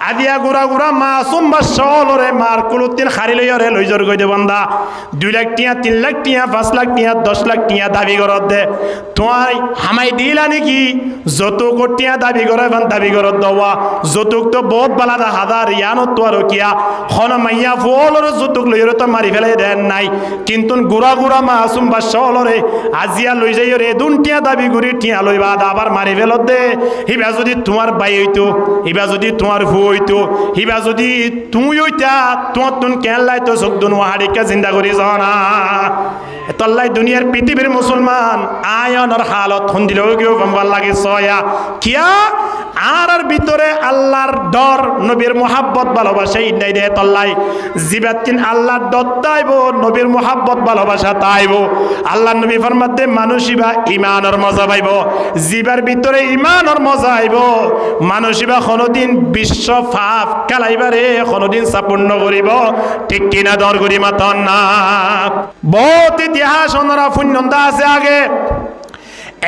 আদিয়া গুড়া গুড়া মাসুম বা সলরে মার কুলুতিন খারি লইরে লইজর গই দে বান্দা 2 লাখ টিয়া 3 লাখ টিয়া 5 লাখ টিয়া 10 লাখ টিয়া দাবি করত দে তোমার হামাই দিলা নাকি যতক টিয়া দাবি করে বান দাবি করত দেওয়া যতক তো বহুত বালাদা হাজার ইয়ানত তো আর কিয়া খন মাইয়া ফলর যতক লইরে তো মারি ফেলে দেন নাই কিন্তু গুড়া গুড়া মাসুম বা সলরে আজিয়া লই যাইরে দুনটিয়া দাবি করি টিয়া লইবা আবার মারি ফেলত দে হিবা যদি তোমার বাই হইতো হিবা যদি তোমার ভু হইতো হিবা যদি তুমি হইতা তোমার তুন কেন লাইতো চোখ দুন হাড়িকা চিন্তা করি যাও না তল্লাই দুনিয়ার পৃথিবীর মুসলমান আয়নের হালত খুন্দিলেও কেউ গম্বার লাগে সয়া কিয়া আর ভিতরে আল্লাহর ডর নবীর মোহাব্বত ভালোবাসা ইন্দাই দে তল্লাই জিবাতিন আল্লাহর ডর তাইব নবীর মোহাব্বত ভালোবাসা তাইব আল্লাহ নবী ফরমাতে মানুষিবা ইমানের মজা পাইব জিবার ভিতরে ইমানের মজা আইব মানুষিবা কোনোদিন বিশ্ব ফাফ কালাইবারে কোনোদিন সাপূর্ণ করিব ঠিক কিনা দর করি মাতন না বহুত ইতিহাস ওনারা পুণ্যন্দা আছে আগে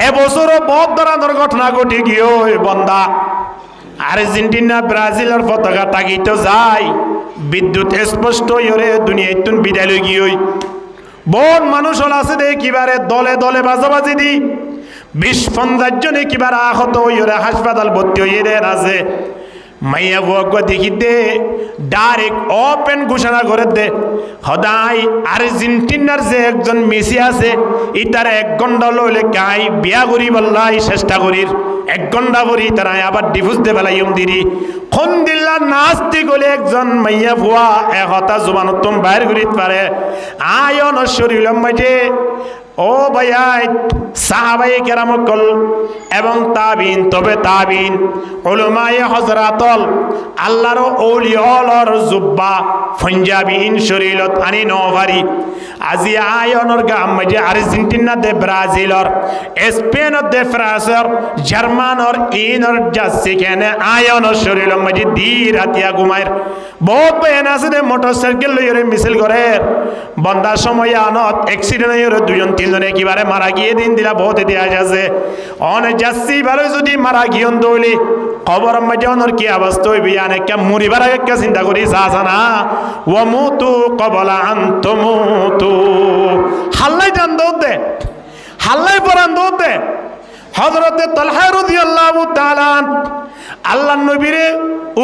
এবছরও বহুত ধরনের ঘটনা ঘটে গিয়ে বন্দা আর্জেন্টিনা ব্রাজিলের পতাকা তাগিত যায় বিদ্যুৎ স্পষ্ট ইরে দুনিয়ায় তুন বিদায় লই গিয়ে বহুত মানুষ হল আছে দে কিবারে দলে দলে বাজাবাজি দি 20-50 জনে কিবার আহত ইরে হাসপাতাল ভর্তি হয়ে আছে মাইয়া বুয়া দেখি দে ডাইরেক্ট ওপেন ঘোষণা করে দে সদায় আর্জেন্টিনার যে একজন মেসি আছে ইতার 1 ঘন্টা লইলে কাই বিয়া করি বললাই চেষ্টা করির 1 ঘন্টা করি তারা আবার ডিভোর্স দে বেলাইম দিরি কোন দিল্লা নাস্তি গলে একজন মাইয়া বুয়া একতা জবানতম বাইর করিত পারে আয়ন শরীরম মাঝে ও ভাইয়াই সাহাবায়ে কেরামকল এবং তাবিন তবে তাবিন উলামায়ে হযরাতল আল্লাহর ওলিয়লর জুব্বা পাঞ্জাবিন শরীলত আনি নভারি আজি আয়নর গাম মাঝে আর্জেন্টিনা দে ব্রাজিলর স্পেন দে ফ্রান্সর জার্মানর ইনর যাচ্ছে কেন আয়নর শরীলত মাঝে দি রাতিয়া ঘুমায়ের বহুত বেন আছে দে মোটরসাইকেল লইরে মিছিল করে বন্দা সময় আনত অ্যাক্সিডেন্ট হইরে 2-3 জনে কিবারে মারা গিয়ে দিন দিলা বহুত ইতিহাস আছে অনে যাচ্ছি ভালো যদি মারা গিয়ন দইলি কবর মাঝে অনর কি অবস্থা হইবি অনেক মরিবার আগে চিন্তা করি সাসানা ওয়া মুতু ক্বাবলা আন তুমুতু হাল্লাই জান দে হাল্লাই পরান দে হযরতে তালহা রাদিয়াল্লাহু তাআলা আল্লাহ নবীরে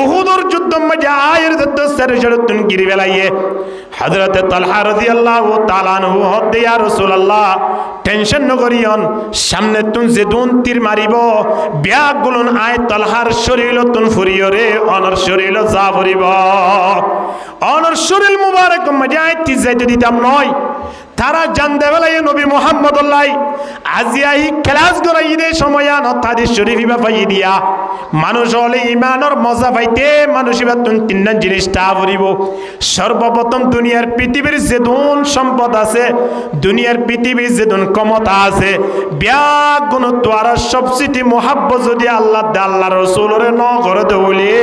উহুদের যুদ্ধ মাঝে আয়ের যুদ্ধ সেরে জড়তুন গিরি বেলাইয়ে হযরতে তালহা রাদিয়াল্লাহু তাআলা আনহু হদ্দে ইয়া রাসূলুল্লাহ টেনশন নগরিয়ন সামনে তুন যে দুন তীর মারিব ব্যাগগুলোন আয় তালহার শরীরতুন ফুরিয়রে অনর শরীর যা ফুরিব অনর শরীর মুবারক মাঝে আয় তি যাইতে দিতাম নয় তারা জানতে বেলায় নবী মুহাম্মদুল্লাহ আজিয়াই ক্লাস করাই দে সময়ান তাদের শরীফিবা পাই দিয়া মানুষ হলে ইমানের মজা পাইতে মানুষিবা তুন 3টা জিনিসটা ফুরিব সর্বপ্রথম দুনিয়ার পৃথিবীর যে ধন সম্পদ আছে দুনিয়ার পৃথিবীর যে ধন ক্ষমতা আছে ব্যাগ গুণ দ্বারা সবচেয়ে মোহাব্বত যদি আল্লাহ রাসূলের ন করে দেবলে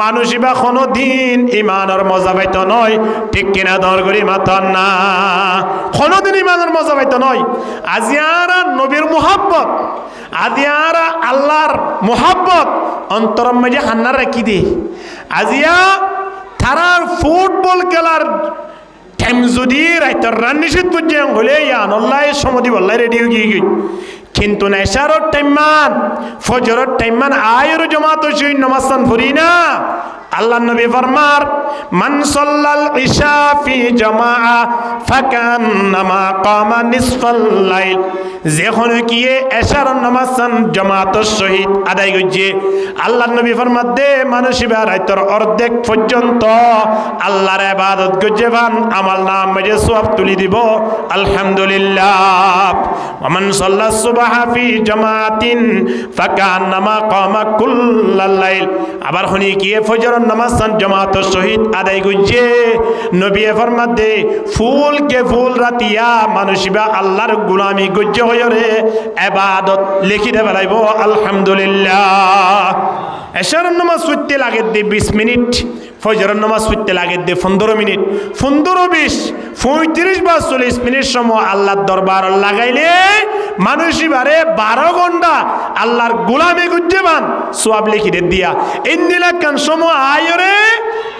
মানুষিবা কোনোদিন ইমানের মজা পাইতো নয় ঠিক কিনা দর করি মাতন না কোনোদিন ইমানের মজা পাইতো নয় আজিয়ারা নবীর মোহাব্বত আজিয়ারা আল্লাহর মোহাব্বত অন্তরম মাঝে হান্নার রাখি দে আজিয়া তারার ফুটবল খেলার টাইম যদি রাইতর রান নিষেধ করছে হলে ইয়ানুল্লাহ সমাধি বল্লাই রেডি হয়ে গিয়ে কিন্তু নেশারর টাইমান ফজরের টাইমান আয়ের জমাত হইছে নামাজ পড়ি না আল্লাহ নবী ফরমার মান সাল্লাল ইশা ফি জামাআ ফাকান্নামা কামা নিসফাল লাইল যখন কি এশার নামাজ জামাতের সহিত আদায় করছে আল্লাহ নবী ফরমাত দে মানুষিবা রাতের অর্ধেক পর্যন্ত আল্লাহর ইবাদত করছে ভান আমল নামায়ে সওয়াব তুলি দিব আলহামদুলিল্লাহ ওয়া মান সাল্লা সুবহা ফি জামাআতিন ফাকান্নামা কামা কুল্লাল লাইল আবার হনি কি ফজর নামাজ জামাতের সহিত আদায় করছে নবী ফরমাত দে ফুল কে ফুল রাতিয়া মানুষিবা আল্লাহর গোলামি গজ্জ হয়রে ইবাদত লিখি দে বেলাইব আলহামদুলিল্লাহ এশারের নামাজ পড়তে লাগে দে 20 মিনিট ফজরের নামাজ পড়তে লাগে দে 15 মিনিট 15 20 35 বা 40 মিনিট সময় আল্লাহর দরবার লাগাইলে মানুষই বারে 12 ঘন্টা আল্লাহর গোলামি গুজ্জেবান সোয়াব লিখি দিয়া ইন্দিলা কান সময় আয়রে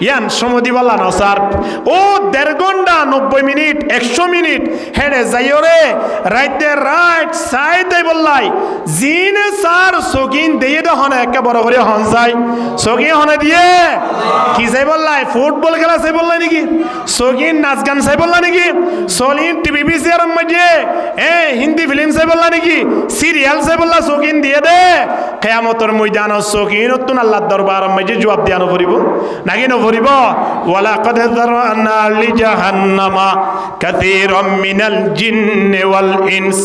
ইয়ান সমদি বলা না স্যার ও 1.5 ঘন্টা 90 মিনিট 100 মিনিট হেডে যাইরে রাইতে রাইট সাইতে বললাই জিনে স্যার সকিন দিয়ে দহনে একে বড় করে হন যায় সকিন হনে দিয়ে কি যাই বললাই ফুটবল খেলা চাই বললাই নাকি সকিন নাচ গান চাই বললা নাকি সলিন টিভি বিসিআর মধ্যে হিন্দি ফিল্ম চাই বললা নাকি সিরিয়াল চাই বললা সকিন দিয়ে দে কিয়ামতের ময়দানত সকিন তুন আল্লাহর দরবারের মধ্যে জবাব দিয়ানো পড়িব নাকি নপড়িব ওয়ালা কাদ যারানা লি জাহান্নামা কাসীরাম মিনাল জিন্নি ওয়াল ইনস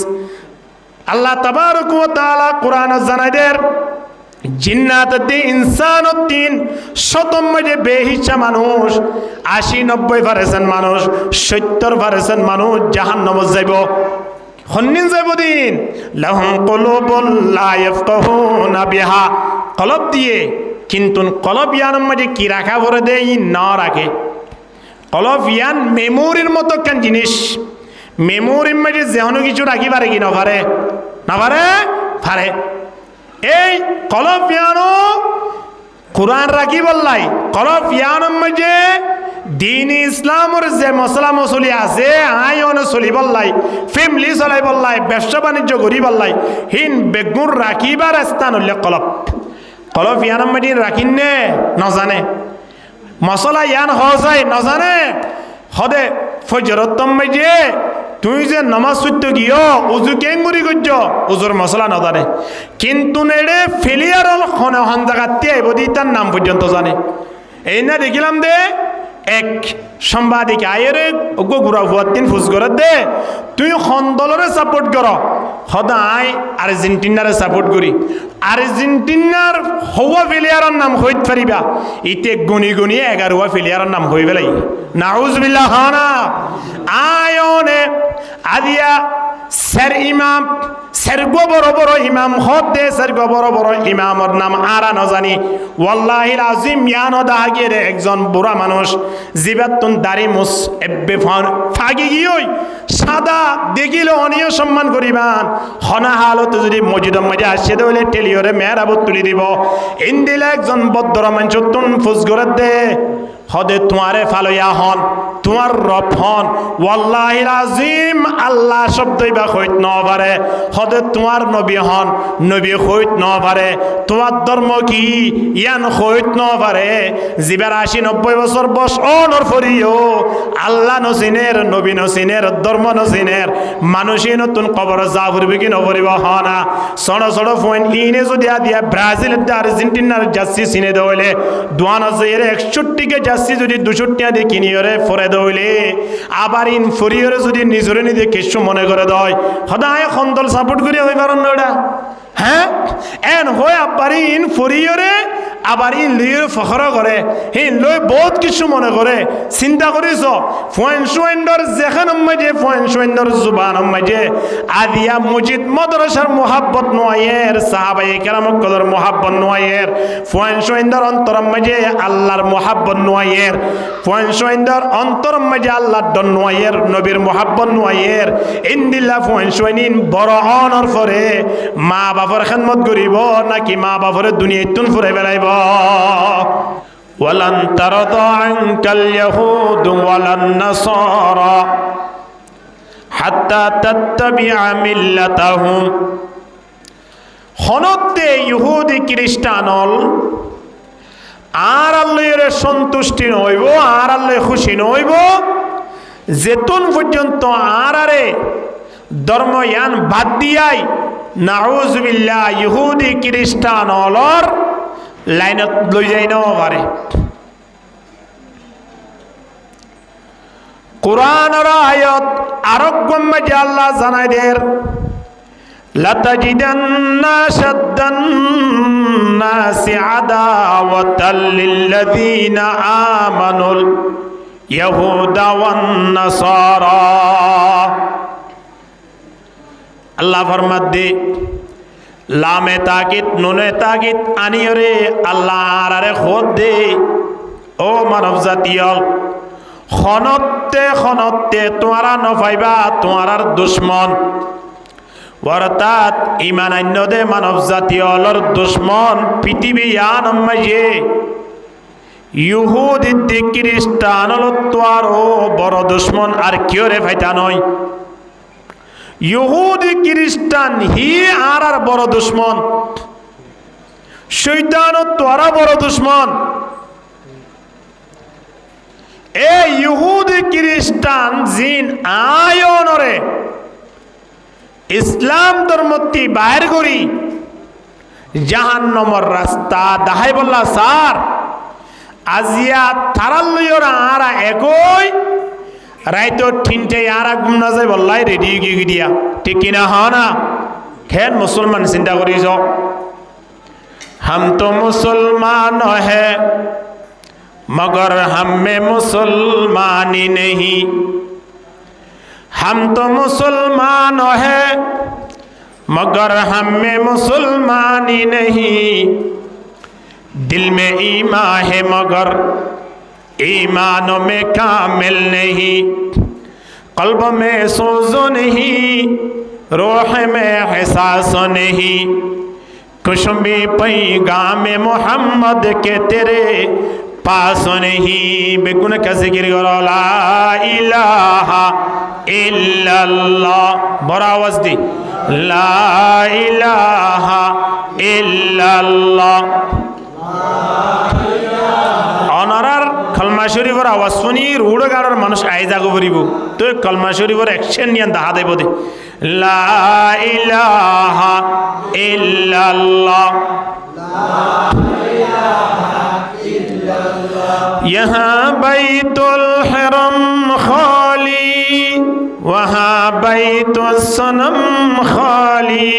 আল্লাহ তাবারক ওয়া তাআলা কোরআন জানাইদের জিন্নাতে ইনসানতিন শতম যে বেহিসা মানুষ 80-90% মানুষ 70% মানুষ জাহান্নামে যাইব হন্নিন যাইব দিন লাহুম কুলুবুল লা ইয়াফকাহুনা বিহা কলব দিয়ে কিন্তু কলব ইয়ানের মাঝে কি রাখা ভরে দেয় না রাখে কলব ইয়ান মেমোরির মতো কেন জিনিস মেমোরির মাঝে যেন কিছু রাখি পারে কি না পারে না পারে পারে এই কলব ইয়ানো কোরআন রাখি বললাই কলব ইয়ানের মাঝে দিন ইসলামের যে মশলা মশলি আছে আইন চলি বললাই ফ্যামিলি চলাই বললাই ব্যবসা বাণিজ্য করি বললাই হিন বেগুন রাখিবার স্থান হইলে কলব কলব ইয়ানের মাঝে রাখিন নে নজানে মশলা ইয়ান হজাই নজানে হদে ফজরতম মাঝে তুই যে নামাজ পড়তে গিয়ে উজু কেঙ্গুরি করছ উজুর মশলা না জানে কিন্তু নেড়ে ফেলিয়ার হন জায়গাতে আইব দি তার নাম পর্যন্ত জানে এই না দেখিলাম দে এক সাংবাদিক আয়েরে ওগো গুড়া হুয়ার দিন ফুস করে দে তুই দলরে সাপোর্ট কর সদায় আর্জেন্টিনারে সাপোর্ট করি আর্জেন্টিনার হওয়া প্লেয়ারের নাম হইতে পারিবা ইতে গুনি গুনি 11 প্লেয়ারের নাম হই বেলাই নাউজুবিল্লাহ হানা আয়নে আদিয়া স্যার ইমাম স্যারগো বড় বড় ইমাম হতে স্যারগো বড় বড় ইমামর নাম আরা ন জানি ওয়াল্লাহিল আজিম ইয়ানো দাগের একজন বুড়া মানুষ জিবাতুন দাড়ি মুস এব্বে ফাগি গিয়ই সাদা দেখিলে অনিয় সম্মান করিবান হনা হালতে যদি মসজিদের মাঝে আসে দলে টেলিওরে মেহরাবত তুলি দিব ইন্দিলে একজন বদ্র মানুষ তুন ফুস করে দে হদে তোমারে ফালইয়া হন তোমার রব হন ওয়াল্লাহিল আজিম আল্লাহ শব্দই বা হইত ন পারে হদে তোমার নবী হন নবী হইত ন পারে তোমার ধর্ম কি ইয়ান হইত ন পারে জিবার 80-90 বছর বস অনর ফরিও আল্লাহ নসিনের নবী নসিনের ধর্ম নসিনের মানুষই নতুন কবর যা ফুরবে কি নফরিব হনা ছোট ছোট পয়েন্ট ইনে যদি দিয়া ব্রাজিল আর্জেন্টিনার জার্সি চিনে দেওয়ালে 2061 কে জার্সি যদি 200 টাকা দিয়ে কিনিয়রে ফরে দইলে আবার ইন ফরিয়রে যদি নিজরে নিজে কিছু মনে করে দয় সদায় খন্দল সাপোর্ট করি হই পারেন না ওটা হ্যাঁ এন হয় আবার ইন ফরিয়রে আবার ইন লিয়ে ফখর করে হিন লই বহুত কিছু মনে করে চিন্তা করিস ফয়েন্সুয়েন্ডর যেখানে মাঝে ফয়েন্সুয়েন্ডর জুবান মাঝে আদিয়া মসজিদ মাদ্রাসার মোহাব্বত নয়ের সাহাবায়ে কেরামক কদর মোহাব্বত নয়ের ফয়েন্সুয়েন্ডর অন্তর মাঝে আল্লাহর মোহাব্বত নয়ের ফয়েন্সুয়েন্ডর অন্তর মাঝে আল্লাহর ডন নয়ের নবীর মোহাব্বত নয়ের ইন্দিল্লা ফয়েন্সুয়েনিন বড় অনর ফরে মা বাবার খেদমত করিব নাকি মা বাবার দুনিয়াতুন ফুরে বেলাইব ওয়ালান তারদা আনকাল ইয়াহুদ ওয়ালান নাসারা হাত্তা তাত্তাবিআ মিল্লাতাহুম হনতে ইহুদি খ্রিস্টানল আর আল্লাহর সন্তুষ্টি নইব আর আল্লাহ খুশি নইব যেতুন পর্যন্ত আর আরে ধর্ময়ান বাদ দিয়াই নাউজুবিল্লাহ ইহুদি খ্রিস্টানলর লাইনত লই যাই না পারে কোরআনের আয়াত আরোগ্যম মাঝে আল্লাহ জানাই দের লাতাজিদান্না শাদ্দান নাসি আদাওয়াতাল লিল্লাযিনা আমানুল ইয়াহুদা ওয়ান নাসারা আল্লাহ ফরমাদে লামে তাকিদ নুনে তাকিদ আনিয়রে আল্লাহ আরে খোদ দে ও মানব জাতীয় খনতে খনতে তোমারা নফাইবা তোমার দুশ্মন অর্থাৎ ইমান আন্যদে মানব জাতীয় অলর দুশ্মন পৃথিবী আনম মাঝে ইহুদি দি খ্রিস্টান হলো আরো বড় দুশ্মন আর কেউ রে ফাইতা নয় ইহুদি খ্রিস্টান হি আর বড় দুশ্মন শয়তান তোরা বড় দুশ্মন এ ইহুদি খ্রিস্টান জিন আয়নরে ইসলাম ধর্মটি বাইর করি জাহান্নামের রাস্তা দাহাই বললা স্যার আজিয়া তারাল লইরা আরা একই রাইতো ঠিনটে আরা ঘুম না যায় বললাই রেডি গিয়ে দিয়া ঠিক কিনা হ না খেন মুসলমান চিন্তা করিছ हम तो मुसलमान है मगर हम में मुसलमानी नहीं हम तो मुसलमान है मगर हम में मुसलमानी नहीं दिल में ईमान है मगर ईमानों में कामिल नहीं कल्ब में सोजो नहीं रूह में एहसास नहीं कुशुम्बी पैगाम मोहम्मद के तेरे पास नहीं बेगुन का जिक्र करो ला इलाहा इल्लल्लाह बड़ा आवाज दी ला इलाहा इल्लल्लाह অনারার কলমা শরীফের আওয়াজ শুনি রুড় গাড়ার মানুষ আই যাগো পড়িব তো কলমা শরীফের অ্যাকশন নিয়ে দেখা দেব দে লা ইলাহা ইল্লাল্লাহ यहाँ बैतुल हरम खाली वहाँ बैतुल सनम खाली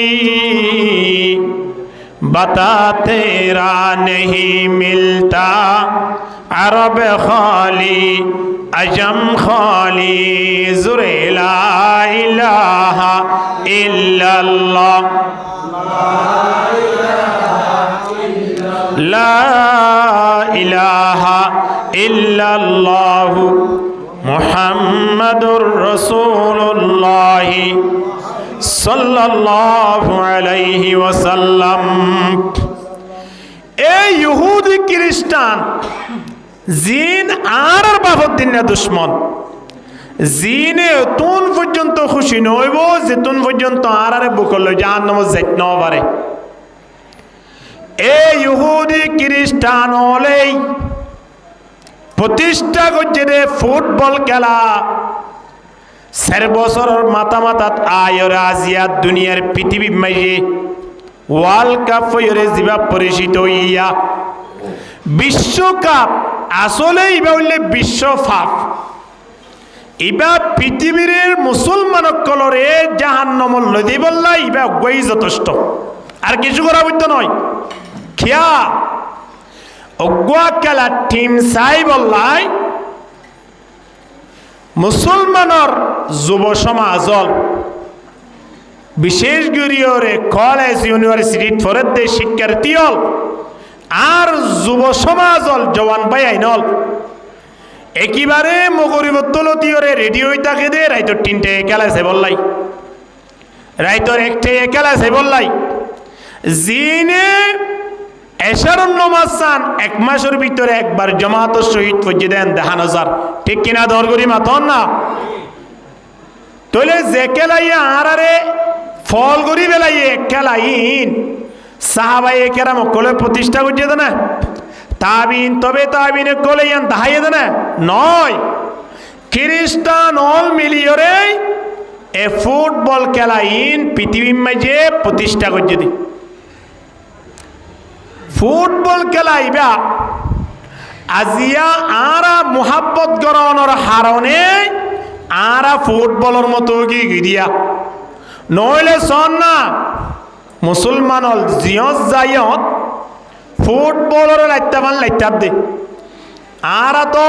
बता तेरा नहीं मिलता अरब खाली अजम खाली जुरे ला इलाहा इल्लल्लाह ला इलाहा इल्लल्लाह मुहम्मदुर रसूलुल्लाह सल्लल्लाहु अलैहि वसल्लम ए यहूदी ख्रिस्टान জিন আর বাবদ দিন না দুশ্মন জিনে তুন পর্যন্ত খুশি নইব যে তুন পর্যন্ত আর বুকল জাহান্নাম যাইত না পারে এ ইহুদি খ্রিস্টান হলেই প্রতিষ্ঠা করছে রে ফুটবল খেলা 4 বছরের মাথা মাথাত আয়রে আজিয়া দুনিয়ার পৃথিবী মাইয়ে ওয়ার্ল্ড কাপ হইরে জিবা পরিচিত ইয়া বিশ্বকাপ আসলে ইবা হইলে বিশ্ব ফাপ ইবা পৃথিবীর মুসলমান কলরে জাহান্নামল লদি বললা ইবা গই যথেষ্ট আর কিছু করা হইতো নয় খেয়া অগুয়া খেলা টিম চাই বললাই মুসলমানের যুব সমাজল বিশেষ গরিয়রে কলেজ ইউনিভার্সিটি ফরেদে শিক্ষার্থী হল আর যুব সমাজল জওয়ান ভাই আইনল একেবারে মগরিবত্তলতিয়রে রেডি হই থাকে দে রাইতর 3টে খেলাছে বললাই রাইতর 1টে খেলাছে বললাই জিনে এশারুন নমাসান 1 মাসের ভিতরে একবার জামাত শহীদ ফজি দেন দেখানো যার ঠিক কিনা দরগরি মাতন না তোলে যে খেলাইয়া আরারে ফল গরি বেলাইয়ে খেলাইন সাহাবায়ে কেরাম কোলে প্রতিষ্ঠা করছে না তাবিন তবে তাবিনে কোলে ইয়ান দাহাইয়ে না নয় খ্রিস্টান অল মিলিয়রে এ ফুটবল খেলাইন পৃথিবীর মাঝে প্রতিষ্ঠা করছে দি ফুটবল খেলাইবা আজিয়া আরা মোহাব্বত গরণর হারণে আরা ফুটবলের মতো গিয়া নইলে সন না মুসলমান হল জিয়ত যাইয়ত ফুটবলের লাইতাবান লাইতাব দে আরা তো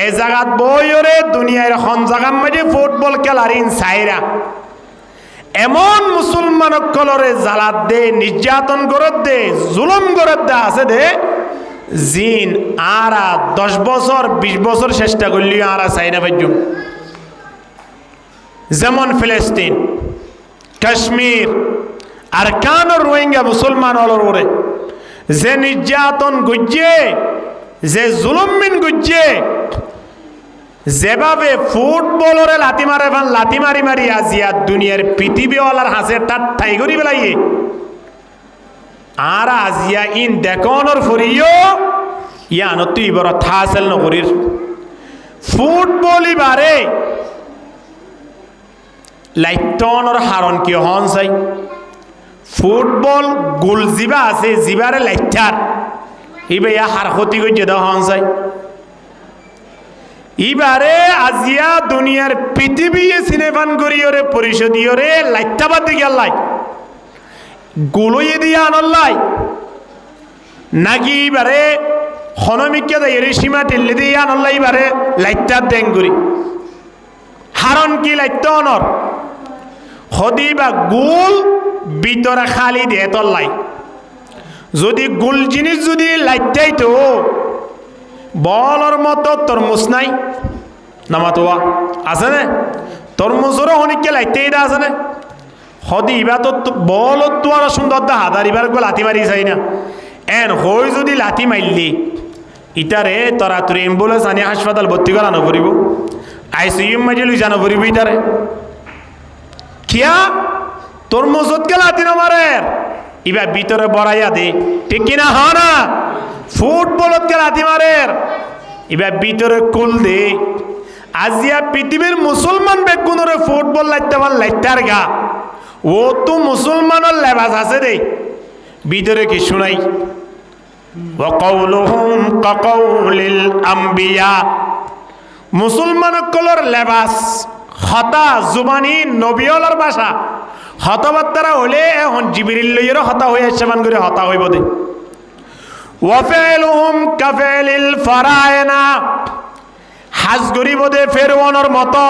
এ জায়গাত বইরে দুনিয়ার এখন জায়গার মাঝে ফুটবল খেলারিন সাইরা এমন মুসলমান কলরে জালাত দে নির্যাতন করত দে জুলুম করত দে আছে দে জিন আরা 10 বছর 20 বছর চেষ্টা করলি আরা চাই না পাইজুম যেমন ফিলিস্তিন কাশ্মীর আর কান রোহিঙ্গা মুসলমান অলরে যে নির্যাতন গুজে যে জুলুমিন গুজে যেভাবে ফুটবলরে লাথি মারে ভান লাথি মারি মারি আজিয়া দুনিয়ার পৃথিবীওয়ালার হাসে ঠাই করি বেলাইয়ে আর আজিয়া ইন দেখনর ফরিও ইয়ান তুই বড় থাসেল নগরীর ফুটবল ইবারে লাইটনর হারণ কি হন চাই ফুটবল গোল জিবা আছে জিবারে লাইটার ইবে ইয়া হার ক্ষতি করছে দা হন চাই ইবারে আজিয়া দুনিয়ার পৃথিবী সিনেফান করিওরে পরিষদীয়রে লাইটাবাদ দিকে আল্লাহ গোলইয়ে দিয়ে আনল্লাই নাকি ইবারে হনমিকে দেয় সীমা টেলে দিয়ে আনল্লাই ইবারে লাইটার ডেঙ্গুরি হারণ কি লাইট অনর হদি বা গোল ভিতরে খালি দিয়ে তল্লাই যদি গোল জিনিস যদি লাইটাই তো বলর মতো তরমুজ নাই নামাতোয়া আছে না তরমুজরও অনেককে লাইটাই দা আছে না হদি ইবা তো বল তো আর সুন্দর দা হাদার ইবার গো লাথি মারি যাই না এন হই যদি লাথি মারলি ইটারে তোরা তোর অ্যাম্বুলেন্স আনি হাসপাতাল ভর্তি করানো করিব আইসিইউ মাঝে লই জানো করিব ইটারে কিয়া তোর মজুদকে লাথি না মারে ইবা ভিতরে বড়াইয়া দে ঠিক কিনা হ না ফুটবলতকে লাথি মারে ইবা ভিতরে কুল দে আজিয়া পৃথিবীর মুসলমান বেগুনরে ফুটবল লাইতে পার লাইতার গা ও তো মুসলমানের লেবাস আছে দে ভিতরে কিছু নাই ওয়াকাউলুহুম কাকাউলিল আম্বিয়া মুসলমান কলর লেবাস হতা জুবানি নবিয়লার ভাষা হতবার্তারা হলে এখন জিবরিল লইয়েরও হতা হয়ে সেমান করে হতা হইব দে ওয়াফিলুহুম কাফিলিল ফারায়না হাজ গরিব দে ফেরওয়ানোর মতো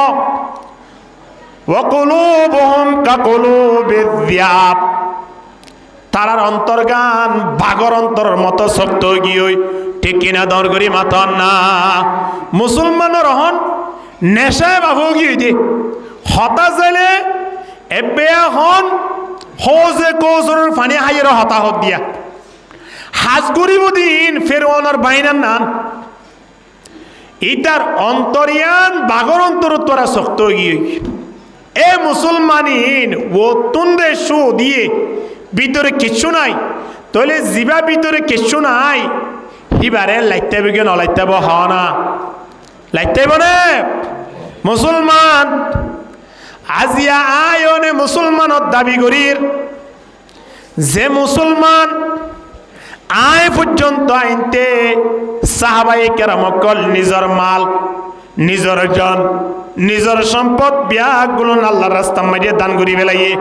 ওয়াকুলুবুহুম কাকুলুবিদ যিয়াব তারার অন্তর্গান বাগর অন্তরের মতো শক্ত গিয়ে ঠিক কিনা দর করি মাতন না মুসলমানের হন নেশায় বাবু গিয়ে দে হতাশ যাইলে এবে হন হজে কৌশলের ফানি হাইয়ের হতাহত দিয়া হাজ গরিব দিন ফেরওয়ানোর বাইনার নান ইটার অন্তরিয়ান বাগর অন্তর তোরা শক্ত গিয়ে এ মুসলমানিন ও তুন্দে শো দিয়ে ভিতরে কিচ্ছু নাই তাহলে জিবা ভিতরে কিচ্ছু নাই হিবারে লাইতাইব কি নলাইতাইব হ না লাইতাইব নে মুসলমান আজিয়া আয়নে মুসলমানত দাবি করির যে মুসলমান আয় পর্যন্ত আইনতে সাহাবায়ে কেরামকল নিজের মাল নিজের জন নিজের সম্পদ ব্যাগগুলো আল্লাহর রাস্তার মাঝে দান করি বেলাইয়ে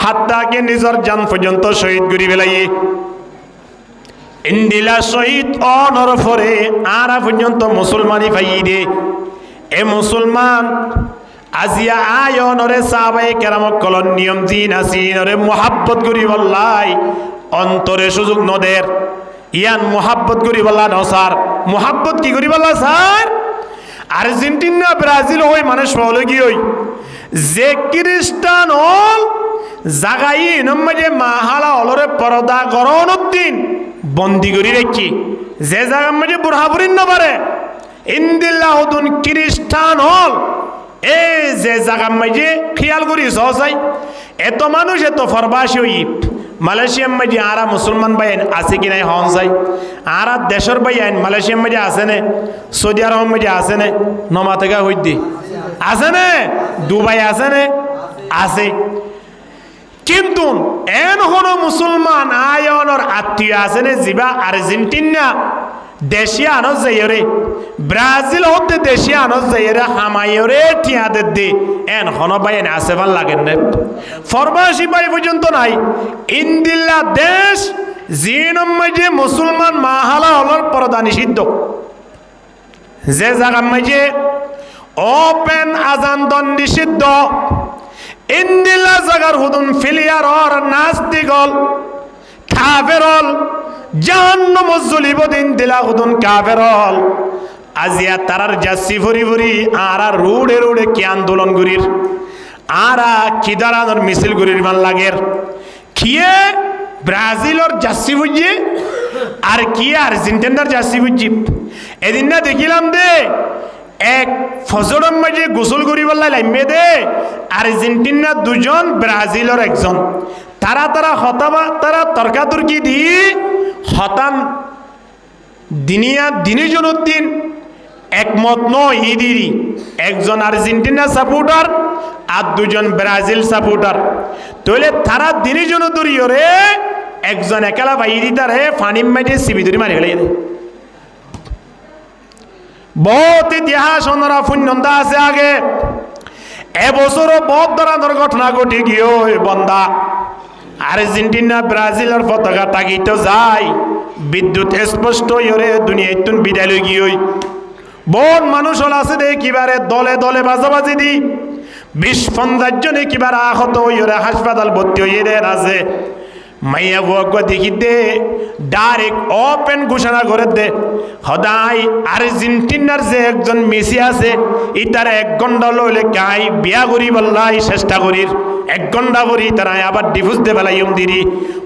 হাত্তাকে নিজের জান পর্যন্ত শহীদ করি বেলাইয়ে ইন্দিলা শহীদ অনর ফরে আরা পর্যন্ত মুসলমানি পাই দে এ মুসলমান আজিয়া আয়নরে সাহাবায়ে কেরামকল নিয়ম দিন আসিনরে মোহাব্বত করি বল্লাই অন্তরে সুযোগ নদের ইয়ান মোহাব্বত করি বল্লা নসার মোহাব্বত কি করি বল্লা স্যার আর্জেন্টিনা ব্রাজিল হই মানুষ হলো কি হই যে খ্রিস্টান হল জাগাই নম্মাজে মাহালা অলরে পরদা গরন উদ্দিন বন্দি করি রেখি যে জায়গার মাঝে বুড়াবুড়িন না পারে ইন্দিল্লাহদুন খ্রিস্টান হল এই যে জায়গার মাঝে খেয়াল করি সহসাই এত মানুষ এত ফরবাসী হই মালয়েশিয়ার মাঝে আরা মুসলমান বাইন আছে কি নাই হন যাই আরা দেশের বাইন মালয়েশিয়ার মাঝে আছে নে সৌদি আরবের মাঝে আছে নে নমা থেকে হইদি আছে নে দুবাই আছে নে আছে কিন্তু এন হনো মুসলমান আয়নর আত্মীয় আছে নে জিবা আর্জেন্টিনা দেশিয়া আনস যাইরে ব্রাজিল হতে দেশিয়া আনস যাইরে হামাইরে টিয়াদে দে এন হনো বাইন আছে ভাল লাগেন রে ফরমাসি বাই পর্যন্ত নাই ইন্দিল্লা দেশ জিনম মাঝে মুসলমান মাহালা হলর পর্দা নিষিদ্ধ যে জায়গা মাঝে ওপেন আজান দন নিষিদ্ধ ইন্দিল্লা জাগার হুদুন ফিলিয়ার নাস্তিগল কাফেরল জাহান্নাম জ্বলিব দিন দিলা হুদুন কাফেরল আজিয়া তারার জাসি ভরি ভরি আর রুড়ে রুড়ে কি আন্দোলন করির আরা কি দাঁড়ানোর মিছিল করির মান লাগের কিয়ে ব্রাজিলর জার্সি বুঝি আর কি আর্জেন্টিনার জার্সি বুঝি এদিন না দেখিলাম দে এক ফজরের মাঝে গোসল করিবার লাইমে দে আর্জেন্টিনা দুজন ব্রাজিলর একজন তারা তারা হতাবা তারা তর্কাতর্কি দি হতান দিনীজনুদ্দিন একমত নয় ইদিরি একজন আর্জেন্টিনা সাপোর্টার আর দুজন ব্রাজিল সাপোর্টার তাহলে তারা দিনীজনুদ্দুরিয়রে একজন একালা বাইরি তার হে ফানিম মাইটে সিবিদুরি মারি গেলে বহুত ইতিহাস ওনারা পুণ্যন্দা আছে আগে এবছরও বহুত ধরনের ঘটনা ঘটে গিয়ে বন্দা আর্জেন্টিনা ব্রাজিলের পতাকা তাকিত যায় বিদ্যুৎ স্পষ্ট ইরে দুনিয়ায় তুন বিদায় লই গিয়ে বহুত মানুষ হল আছে দে কিবারে দলে দলে বাজাবাজি দি 20-50 জনে কিবার আহত ইরে হাসপাতাল ভর্তি হয়ে দেন আছে মাইয়া বুয়া দেখি দে ডাইরেক্ট ওপেন ঘোষণা করে দে সদায় আর্জেন্টিনার যে একজন মেসি আছে ইতার 1 ঘন্টা লইলে কাই বিয়া করি বললাই চেষ্টা করির 1 ঘন্টা করি তারা আবার ডিভোর্স দে বেলাই দিরি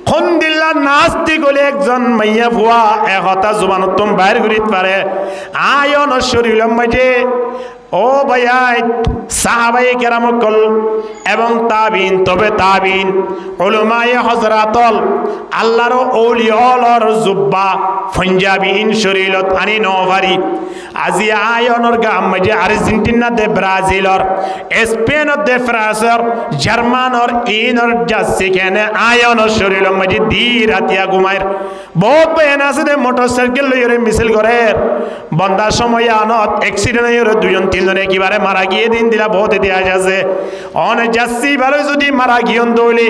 কোন দিল্লা নাস্তি গলে একজন মাইয়া বুয়া একতা জুবানতম বাইর করিত পারে আয়ন শরীরম মাঝে ও ভাইয়াই সাহাবাই কেরামকল এবং তাবিন তবে তাবিন উলামায়ে হযরাতল আল্লাহর ওলিয়লর জুব্বা পাঞ্জাবিন শরীলত আনি নভারি আজি আয়নর গাম মাঝে আর্জেন্টিনা দে ব্রাজিলর স্পেন দে ফ্রান্সর জার্মানর ইনর জাসি কেনে আয়নর শরীলত মাঝে দি রাতিয়া ঘুমায়ের বহুত বেন আছে দে মোটরসাইকেল লইরে মিছিল করে বন্দা সময় আনত অ্যাক্সিডেন্ট হইরে দুজন তিনজন একেবারে মারা গিয়ে দিন দিলা বহুত ইতিহাস আছে অনে যাচ্ছি ভালো যদি মারা গিয়ন দৌলি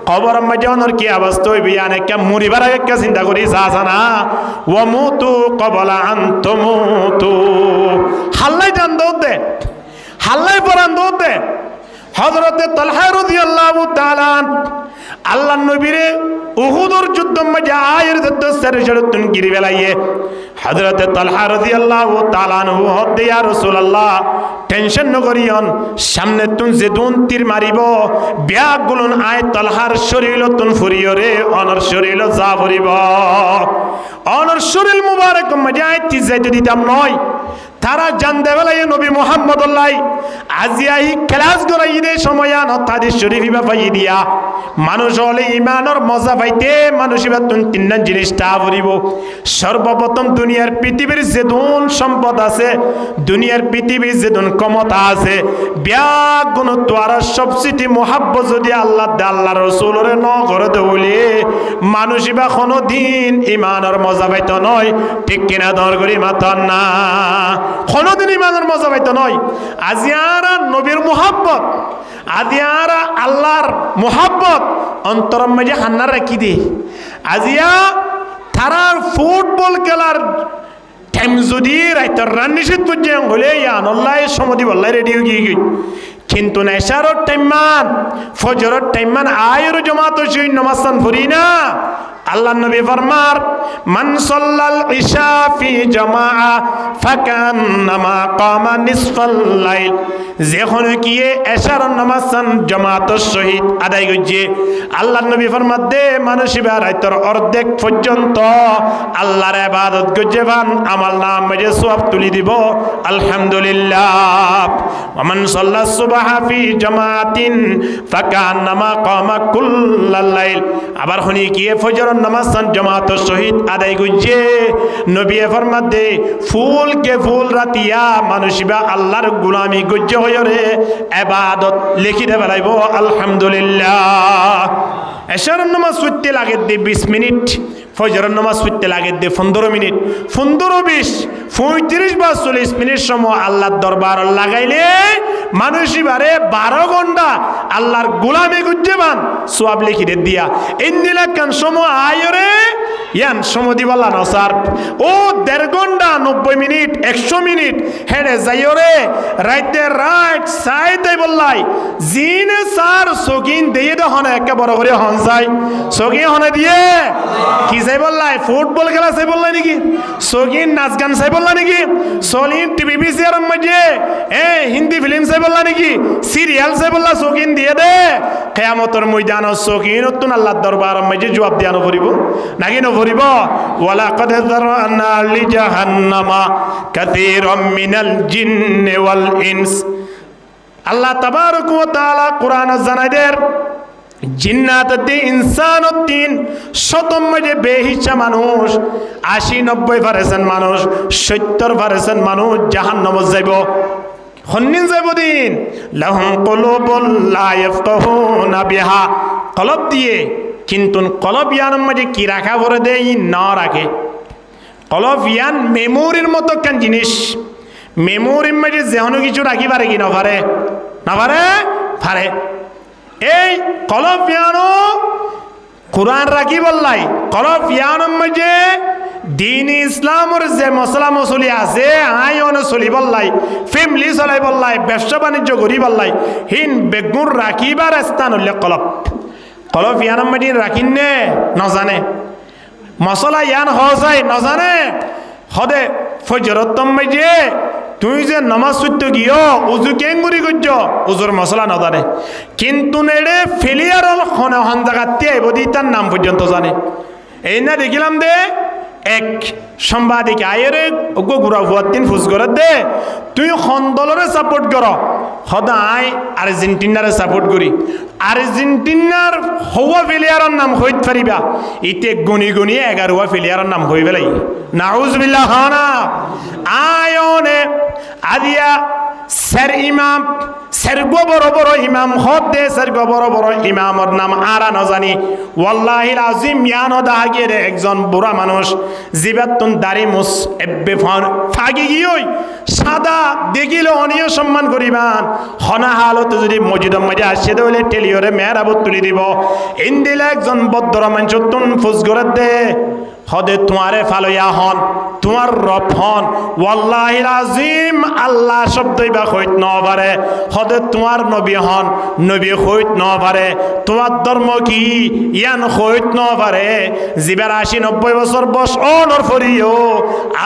খবর মাঝে অনর কি অবস্থা হইবি অনেকটা মরিবার আগে চিন্তা করি আসা না ও মুতু কবলা আন্তমুতু হাল্লাই জান দৌড় হাল্লাই পরান দৌড় হযরতে তালহা রাদিয়াল্লাহু তাআলা আল্লাহ নবীরে উহুদের যুদ্ধ মাঝে আয়ের যুদ্ধ সেরে সেরতুন গিরি বেলাইয়ে হযরতে তালহা রাদিয়াল্লাহু তাআলা আনহু হদ্দে ইয়া রাসূলুল্লাহ টেনশন নকরিয়ন সামনে তুন যে দুন তীর মারিব ব্যাগগুলোন আয় তালহার শরীরতুন ফুরিয়রে অনর শরীর যা ফুরিব অনর শরীর মুবারক মাঝে আয় তি যাইতে দিতাম নয় তারা জানতে বেলায় নবী মুহাম্মদ আজিয়াহি ক্লাস করাই দে সময় তাদের শরীফ পাই দিয়া মানুষ হলে ইমানর মজা পাইতে মানুষ তুন 3 জিনিসটা ফুরিব সর্বপ্রথম দুনিয়ার পৃথিবীর যে দুন সম্পদ আছে দুনিয়ার পৃথিবীর যে দুন ক্ষমতা আছে ব্যাগ গুণ দ্বারা সবচেয়ে মোহাব্বত যদি আল্লাহ দে আল্লাহ রসুলরে ন করে দে বলে মানুষ বা কোনো দিন ইমানর মজা পাইত নয় ঠিক কিনা দর করি মাতন না কোনদিন ইমানের মজা পাইতো নয় আজিয়ারা নবীর মুহাব্বত আজিয়ারা আল্লাহর মুহাব্বত অন্তরম মাঝে হান্নার রাখি দে আজিয়া তারা ফুটবল খেলার টাইম যদি রাইতর রান নিষেধ পর্যন্ত হলে ইয়ানল্লাহ সমাধি বল্লাই রেডি হয়ে গিয়ে কিন্তু নেশারর টাইমান ফজরের টাইমান আয়ের জমাত সেই নমাসান ফুরি না আল্লাহ নবী ফরমার মান সাল্লাল ইশা ফি জামাআ ফাকান্নামা কামা নিসফাল লাইল যখন কি এশার নামাজ জামাতের সহিত আদায় করছে আল্লাহ নবী ফরমাত দে মানুষ রাতের অর্ধেক পর্যন্ত আল্লাহর ইবাদত করছে ভান আমল নাম মাঝে সওয়াব তুলি দিব আলহামদুলিল্লাহ ওমান সাল্লা সুবহা ফি জামাতিন ফাকান্নামা কামা কুল্লাল লাইল আবার হনি কি ফজর নামাজ জামাতের সহিত আদায় করছে নবী ফরমাত দে ফুল কে ফুল রাতিয়া মানুষ আল্লাহর গোলামি করছে হয়রে ইবাদত লিখি দে বেলাইব আলহামদুলিল্লাহ এশারের নামাজ পড়তে লাগে দে 20 মিনিট ফজরের নামাজ পড়তে লাগে দে 15 মিনিট 15-20 35 বা 40 মিনিট সময় আল্লাহর দরবার লাগাইলে মানুষই বারে 12 ঘন্টা আল্লাহর গোলামি করছে বান সওয়াব লিখি দে দিয়া ইন্দিলা কান সময় আয়রে ইয়ান সমদি বললা না স্যার ও 1.5 ঘন্টা 90 মিনিট 100 মিনিট হেডে যাইও রে রাইতে রাইট সাইডে বললাই জিনে স্যার সকিন দিয়ে দে হনে একে বড় করে হন যাই সকিন হনে দিয়ে কি যাই বললাই ফুটবল খেলা চাই বললাই নাকি সকিন নাচ গান চাই বললা নাকি সলিন টিভি বিসিআর মধ্যে হিন্দি ফিল্ম চাই বললা নাকি সিরিয়াল চাই বললা সকিন দিয়ে দে কিয়ামতের ময়দানে সকিন তুন আল্লাহর দরবার মধ্যে জবাব দিয়ানো পড়িব নাকি ন পড়িব ওয়ালা কদ যারানা লি জাহান্নামা কাসীরাম মিনাল জিন্নি ওয়াল ইনস আল্লাহ তাবারক ওয়া তাআলা কোরআন জানাইদের জিন্নাতে ইনসানুদ্দিন শতম যে বেহিসা মানুষ 80-90% মানুষ 70% মানুষ জাহান্নামে যাইব হন্নিন যাইব দিন লাহুম কুলুবুল লা ইয়াফকাহুনা বিহা কলব দিয়ে কিন্তু কলব ইয়ানের মধ্যে কি রাখা পড়ে দেয় না রাখে কলব ইয়ান মেমোরির মতো কেন জিনিস মেমোরির মধ্যে যেহনো কিছু রাখি পারে কি না পারে না পারে পারে এই কলব ইয়ানো কোরআন রাখি বললাই কলব ইয়ানের মধ্যে দিন ইসলামের যে মশলা মশলি আছে আইন চলি বললাই ফ্যামিলি চলাই বললাই ব্যবসা বাণিজ্য করি বললাই হিন বেগুন রাখিবার স্থান হলে কলব কলব ইয়ানের মধ্যে রাখিন নে নজানে মশলা ইয়ান হসাই নজানে হদে ফজরতম মধ্যে তুই যে নামাজ পড়তে গিয়ে উজু কেঙ্গুরি করছ উজুর মশলা নজানে কিন্তু নেড়ে ফেলিয়ার হন জায়গাতে আইব দি তার নাম পর্যন্ত জানে এই না দেখিলাম দে এক সাংবাদিক আয়েরে গুড়া ভুয়ার দিন ফুস করে দে তুই দলরে সাপোর্ট কর সদায় আর্জেন্টিনারে সাপোর্ট করি আর্জেন্টিনার হওয়া প্লেয়ারের নাম হইতে পারিবা ইতে গুনি গুনি 11 প্লেয়ারের নাম হই বেলাই নাউজুবিল্লাহ হানা আয়নে আদিয়া স্যার ইমাম স্যারগো বড় বড় ইমাম হতে স্যারগো বড় বড় ইমামর নাম আরা ন জানি ওয়াল্লাহিল আজিম ইয়ানো দাহাগে রে একজন বুড়া মানুষ জিবাতুন দাড়ি মুস এব্বে ফাগি গিয়ই সাদা দেখিলে অনিয় সম্মান করিবান হনা হালত যদি মসজিদের মধ্যে আসে দলে টেলিওরে মেহরাবত তুলি দিব ইন্দিলা একজন বদ্র মানুষ তুন ফুস করে দে হদে তোমারে ফালইয়া হন তোমার রব হন ওয়াল্লাহিল আজিম আল্লাহ শব্দই বা হইত ন পারে হদে তোমার নবী হন নবী হইত ন পারে তোমার ধর্ম কি ইয়ান হইত ন পারে জিবার 80-90 বছর বস অনর ফরিও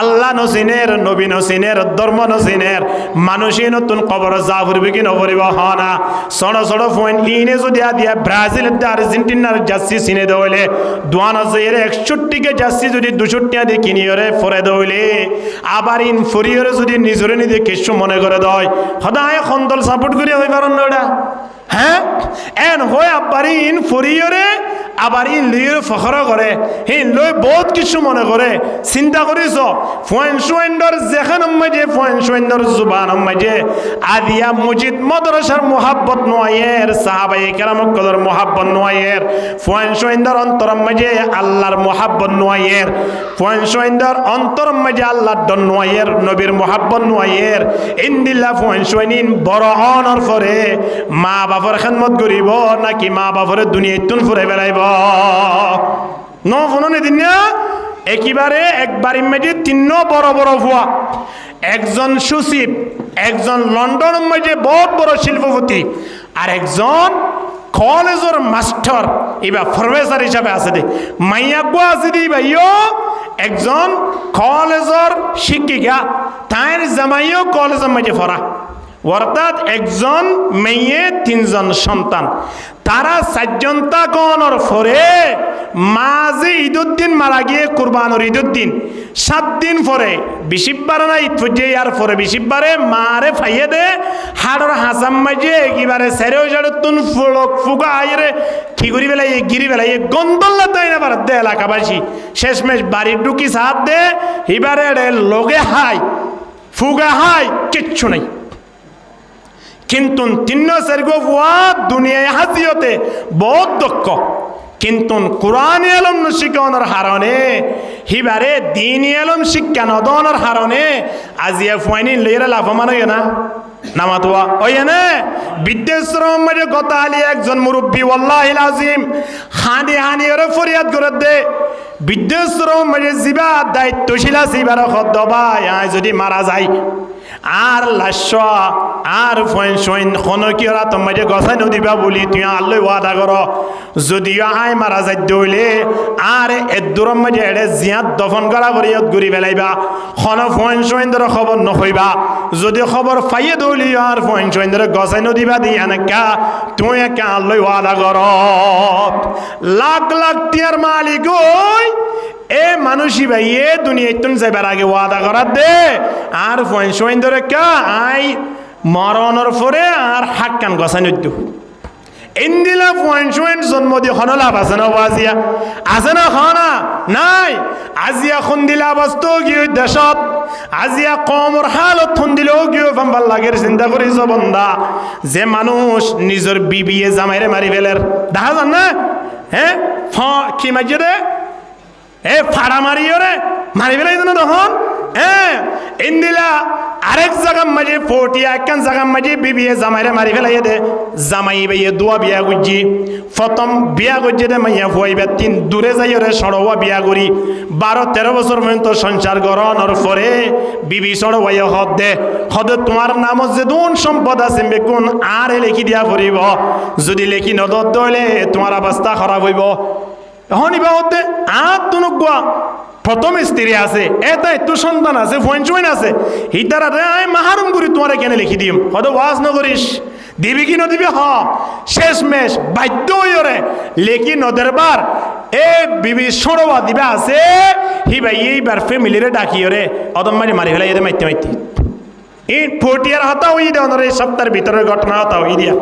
আল্লাহ নসিনের নবী নসিনের ধর্ম নসিনের মানুষই নতুন কবর যা ফুরবে কি নফরিব হনা ছোট ছোট পয়েন্ট ইনে যদি দিয়া ব্রাজিল আর্জেন্টিনার জার্সি চিনে দেওয়ালে 2061 কে জার্সি যদি 200 টাকা দিয়ে কিনিয়রে ফরে দইলে আবার ইন ফরিয়রে যদি নিজরে নিজে কিছু মনে করে দয় সদায় খন্দল সাপোর্ট করি হই পারন না ওটা হ্যাঁ এন হয় আবার ইন ফরিয়রে আবার ইন লিয়র ফখর করে হিন লই বহুত কিছু মনে করে চিন্তা করিস ফয়েন্সুয়েন্ডর যেখান মাঝে ফয়েন্সুয়েন্ডর জুবান মাঝে আদিয়া মসজিদ মাদ্রাসার মোহাব্বত নয়ের সাহাবায়ে কেরামক কদর মোহাব্বত নয়ের ফয়েন্সুয়েন্ডর অন্তর মাঝে আল্লাহর মোহাব্বত নয়ের ফয়েন্সুয়েন্ডর অন্তর মাঝে আল্লাহর দন নয়ের নবীর মোহাব্বত নয়ের ইন্দিল্লা ফয়েন্সুয়েনিন বড় অনর ফরে মা বাবার খেদমত করিব নাকি মা বাবার দুনিয়ায় তুন ফুরে বেড়াইব ন ফোনে দিন না একেবারে একবার ইমেজে 3 বড় বড় ভুয়া একজন সুশীপ একজন লন্ডন মাঝে বহুত বড় শিল্পপতি আর একজন কলেজের মাস্টার এবার প্রফেসর হিসাবে আছে দে মাইয়াগো আছে দি ভাইও একজন কলেজের শিক্ষিকা তাইর জামাইও কলেজের মাঝে পড়া অর্থাৎ একজন মেয়ে 3 জন সন্তান তারা 4 জন তাকনর পরে মাঝে ঈদুদ্দিন মারা গিয়ে কুরবানোর ঈদুদ্দিন 7 দিন পরে বিশিববার না ঈদ পর্যে আর পরে বিশিববারে মারে ফাইয়ে দে হাড়র হাসাম মাঝে একেবারে সেরেও তুন ফুলক ফুগা আইরে কি করি বেলা এই গিরি বেলা এই গন্দল্লা তাই না পার দে এলাকাবাসী শেষমেশ বাড়ির ঢুকি সাথ দে এবারে লোকে হাই ফুগা হাই কিচ্ছু নাই কিন্তু 3 ফুয়া দুনিয়ায় হাজিয়তে বহুত দক্ষ কিন্তু কোরআন এলম শিখানোর হারণে হিবারে দিন এলম শিক্ষা নদনের হারণে আজিয়া ফুয়াইনি লইরা লাফমান হইয়া না নামাতোয়া ওই না বিদ্যাশ্রম মানে কথা আলী একজন মুরব্বী ওয়াল্লাহিল আজিম হানি হানি ওরে ফরিয়াদ করে দে বিদ্যাশ্রম মানে জিবা দায়িত্বশীল আছে এবার খদ্দ ভাই যদি মারা যায় আর লাশ আর ফয়েন সইন কোনো কি ওরা তোমার গছাই নদিবা বলি তুই আল্লাহ ওয়াদা করো যদিও আয় মারা যাই দইলে আর এর দূরম মাঝে এড়ে জিয়াত দফন করা করিয়ত ঘুরি বেলাইবা কোনো ফয়েন সইন ধরে খবর নকইবা যদি খবর পাইয়ে দইলি আর ফয়েন সইন ধরে গছাই নদিবা দি এনেকা তুই একা আল্লাহ ওয়াদা করো লাখ লাখ টিয়ার মালিক ওই এ মানুষই ভাই এ দুনিয়া তুমি যাইবার আগে ওয়াদা করার দে আর ফয়েন সইন ধরে কা আই মরণের পরে আর হাক কান গছাই নদ্য ইন্দিলা ফয়েন সইন জন্ম দিয়ে হন লাভ আছে না আজিয়া আছে না খানা নাই আজিয়া খুন্দিলা বস্তু গিয়ে দেশত আজিয়া কমর হালত খুন্দিলেও গিয়ে ভাল লাগের চিন্তা করিস বন্ধা যে মানুষ নিজের বিবিয়ে জামাইরে মারি ফেলের দেখা যান না হ্যাঁ কি মাঝে রে এ ফাড়া মারিও রে মারি ফেলাই না তখন হ্যাঁ ইন্দিলা আরেক জায়গা মাঝে ফটিয়া একখান জায়গা মাঝে বিবিয়ে জামাইরে মারি ফেলাই দে জামাই বাইয়ে দুয়া বিয়া গুজি প্রথম বিয়া গুজি দে মাইয়া ফুয়াইবে তিন দূরে যাই রে সড়ওয়া বিয়া করি 12-13 বছর পর্যন্ত সংসার গড়ানোর পরে বিবি সড়ওয়াইয়া হদ দে হদে তোমার নাম যে দুন সম্পদ আছে বেগুন আর লেখি দিয়া ফুরিব যদি লেখি নদত দইলে তোমার অবস্থা খারাপ হইব হনিবা হতে আর তুনুগুয়া প্রথম স্ত্রী আছে এটাই তো সন্তান আছে ফয়েন আছে হিতারা রে আই মাহারুম করি তোমার কেন লিখি দিম হয়তো ওয়াজ নকরিস দিবি কি নদিবি হ শেষ মেশ বাধ্য হইরে লেখি নদের বার এ বিবি সড়ওয়া দিবা আছে হি ভাই এইবার ফ্যামিলিরে ডাকিও রে অদম মারি ফেলাই এদের মাইতে এই ফটিয়ার হতা হই দেওয়ার এই সপ্তাহের ভিতরের ঘটনা হতা হই দিয়া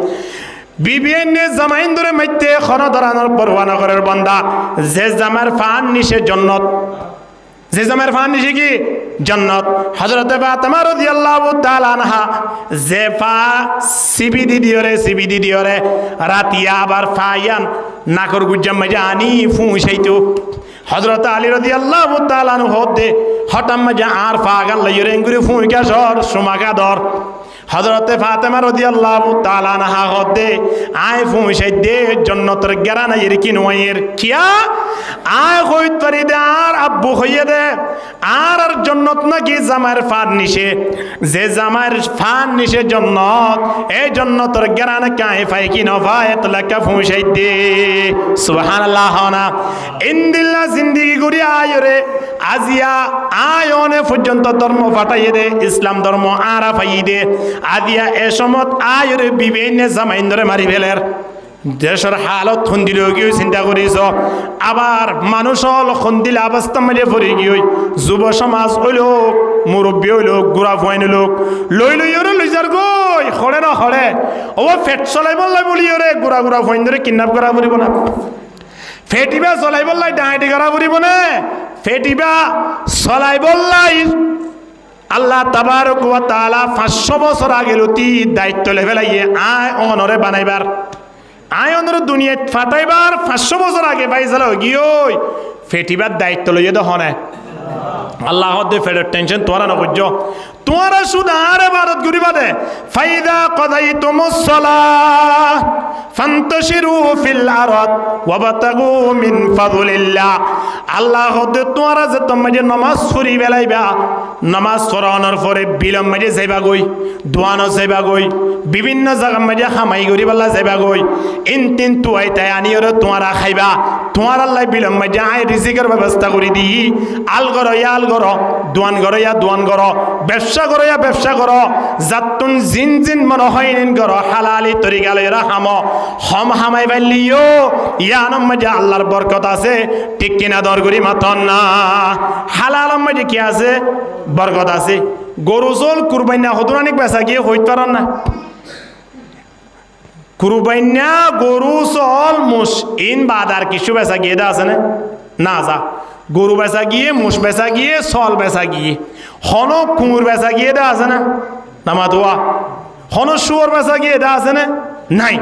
বিবিএনে জামাইন ধরে মাইতে খন ধরানোর পরোয়া নগরের বন্দা যে জামার ফান নিশে জন্নত যে জামার ফান নিশে কি জন্নত হযরতে ফাতেমা রাদিয়াল্লাহু তাআলা আনহা যে ফা সিবিডি দিওরে রাতিয়া আবার ফায়ান নাকর গুজ্জাম মাঝে আনি ফুঁসাইতো হযরত আলী রাদিয়াল্লাহু তাআলা আনহু হতে হঠাৎ মাঝে আর ফাগাল লইরে এঙ্গুরি ফুঁকা সর সুমাকা দর হযরতে ফাতেমা রাদিয়াল্লাহু তাআলা আনহা হতে আয় ফুঁসাই দে জান্নাতের গরানা ইরকি নয়ের কিয়া আয় কইত পারি দে আর আব্বু হইয়ে দে আর জান্নাত নাকি জামার ফান নিশে যে জামার ফান নিশে জান্নাত এই জান্নাতের গরানা কায় ফাই কি না ফায় তলাকা ফুঁসাই দে সুবহানাল্লাহ না ইনদিল্লাহ জিন্দেগি করি আয় রে আজিয়া আয় অনে পর্যন্ত ধর্ম ফাটাইয়ে দে ইসলাম ধর্ম আরা ফাই দে আদিয়া এ সমত আয়রে বিভিন্ন জামাইন ধরে মারি ফেলের দেশের হালত খুন্দিল গিয়ে চিন্তা করিস আবার মানুষ হল খুন্দিল অবস্থা মাঝে পড়ে গিয়ে যুব সমাজ হইল মুরব্বী হইল গুড়া ফুয়াইন লোক লই ওরে লই যার গই খড়ে না খড়ে ও ফেট চলাই বললাই বলি ওরে গুড়া ফুয়াইন ধরে কিডন্যাপ করা পড়িব না ফেটিবা চলাই বললাই ডাঁটি করা পড়িব না ফেটিবা চলাই বললাই আল্লাহ তাবারক ওয়া তাআলা 500 বছর আগে লতি দায়িত্ব লেভেলাইয়ে আয় অনরে বানাইবার আয় অনরে দুনিয়া ফাটাইবার 500 বছর আগে বাইজালা গিয়ই ফেটিবার দায়িত্ব লইয়ে দহনে আল্লাহ দে ফেডার টেনশন তোরা না বুঝছো তোরা শুধু আর ইবাদত করিবা দে ফাইদা কদাইতুমুস সালাহ ফান্তাশিরু ফিল আরদ ওয়াবতাগু মিন ফাদলিল্লাহ আল্লাহ দে তোরা যে তোমাদের নামাজ পড়ি বেলাইবা নামাজ পড়ানোর পরে বিলম মাঝে যাইবা গই দোয়ানো যাইবা গই বিভিন্ন জায়গা মাঝে খামাই করি বলা যাইবা গই ইন তুই তাই আনি ওরে তোরা খাইবা তোমার আল্লাহ বিলম মাঝে আয় রিজিকের ব্যবস্থা করে দি আল করো আল করো দোয়ান করো দোয়ান করো ব্যবসা করো ব্যবসা করো জাতুন জিন মনে হয় নিন করো হালালি তরিকা লইরা হামো হম হামাই বাইলিও ইয়ানম মাঝে আল্লাহর বরকত আছে ঠিক কিনা দরগরি মাতন না হালালম মাঝে কি আছে বরকত আছে গরু চল কুরবাইনা হদুরানিক বেচা গিয়ে হইতে পারেন না কুরবাইনা গরু চল মুস ইন বাদার কিছু বেচা গিয়ে দা আছে না যা গরু বেচা গিয়ে মুস বেচা গিয়ে চল বেচা গিয়ে হন কুমুর বেচা গিয়ে দা আছে না নামা দোয়া হন শুয়োর বেচা গিয়ে দা আছে না নাই